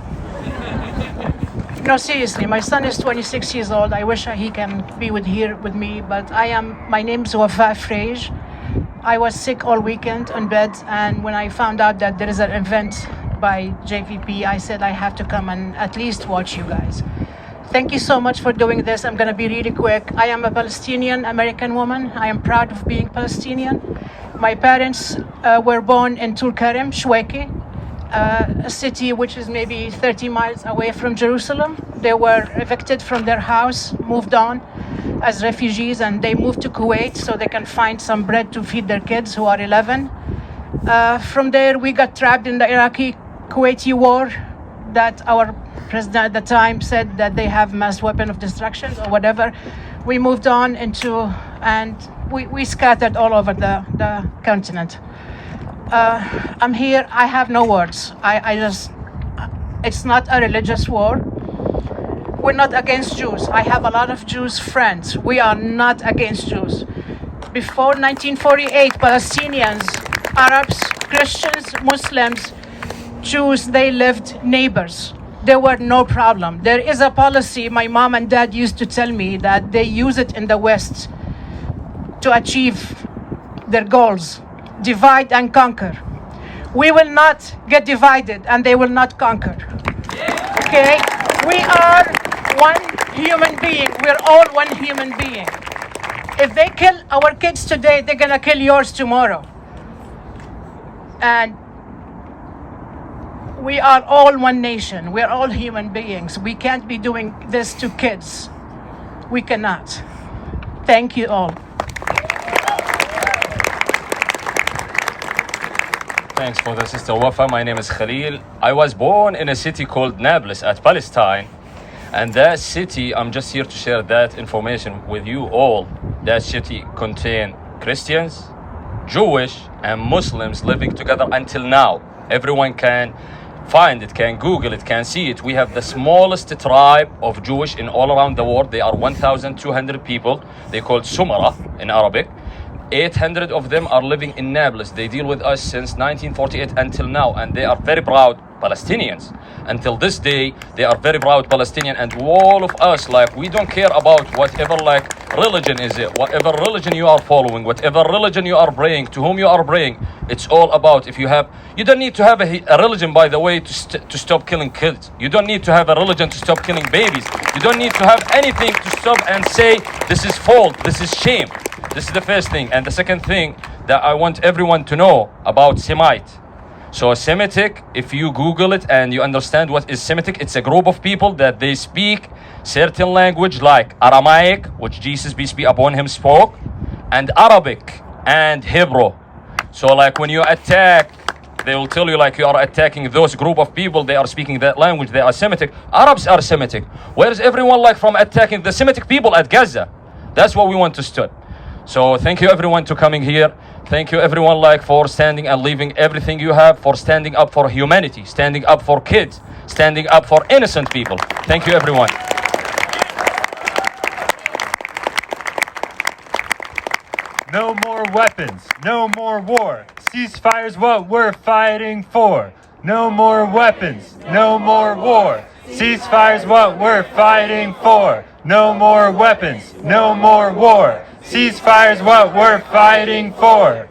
No, seriously, my son is 26 years old. I wish he can be here with me, but my name is Waffa Freij. I was sick all weekend in bed, and when I found out that there is an event by JVP, I said I have to come and at least watch you guys. Thank you so much for doing this. I'm going to be really quick. I am a Palestinian American woman. I am proud of being Palestinian. My parents were born in Tulkarem, Shweki, a city which is maybe 30 miles away from Jerusalem. They were evicted from their house, moved on as refugees, and they moved to Kuwait so they can find some bread to feed their kids who are 11. From there, we got trapped in the Iraqi-Kuwaiti war that our president at the time said that they have mass weapon of destruction or whatever. We moved on and we scattered all over the continent. I'm here, I have no words. It's not a religious war. We're not against Jews. I have a lot of Jews friends. We are not against Jews. Before 1948, Palestinians, Arabs, Christians, Muslims, Jews, they lived neighbors. There were no problem. There is a policy my mom and dad used to tell me that they use it in the West to achieve their goals. Divide and conquer. We will not get divided and they will not conquer. Okay? We are one human being. We're all one human being. If they kill our kids today, they're gonna kill yours tomorrow. And we are all one nation. We're all human beings. We can't be doing this to kids. We cannot. Thank you all. Thanks for the Sister Waffa. My name is Khaleed. I was born in a city called Nablus at Palestine. And that city, I'm just here to share that information with you all. That city contains Christians, Jewish, and Muslims living together until now. Everyone can find it, can Google it, can see it. We have the smallest tribe of Jewish in all around the world. They are 1,200 people. They called Sumara in Arabic. 800 of them are living in Nablus. They deal with us since 1948 until now, and they are very proud Palestinians. Until this day, they are very proud Palestinian, and all of us, like, we don't care about whatever, like, religion is it, whatever religion you are following, whatever religion you are praying, to whom you are praying. It's all about, if you don't need to have a religion, by the way, to stop killing kids. You don't need to have a religion to stop killing babies. You don't need to have anything to stop and say, this is fault, this is shame. This is the first thing. And the second thing that I want everyone to know about Semite. So Semitic, if you Google it and you understand what is Semitic, it's a group of people that they speak certain language like Aramaic, which Jesus, peace be upon him, spoke, and Arabic and Hebrew. So like when you attack, they will tell you like you are attacking those group of people, they are speaking that language, they are Semitic. Arabs are Semitic. Where's everyone like from attacking the Semitic people at Gaza? That's what we want to stop. So thank you everyone to coming here. Thank you everyone like for standing and leaving everything you have, for standing up for humanity, standing up for kids, standing up for innocent people. Thank you everyone. No more weapons, no more war. Ceasefire's what we're fighting for. No more weapons, no more war. Ceasefire's what we're fighting for. No more weapons, no more war. Ceasefire's what we're fighting for.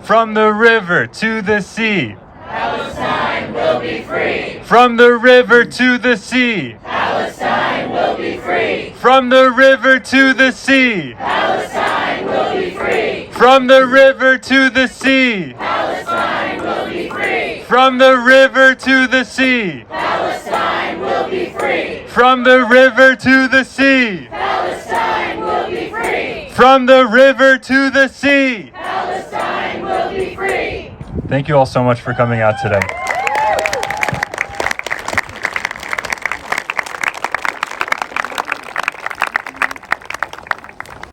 From the river to the sea, Palestine will be free. From the river to the sea, Palestine will be free. From the river to the sea, Palestine will be free. From the river to the sea, Palestine will be free. From the river to the sea, Palestine will be free. From the river to the sea, Palestine will be free. From the river to the sea. Palestine will be free. Thank you all so much for coming out today.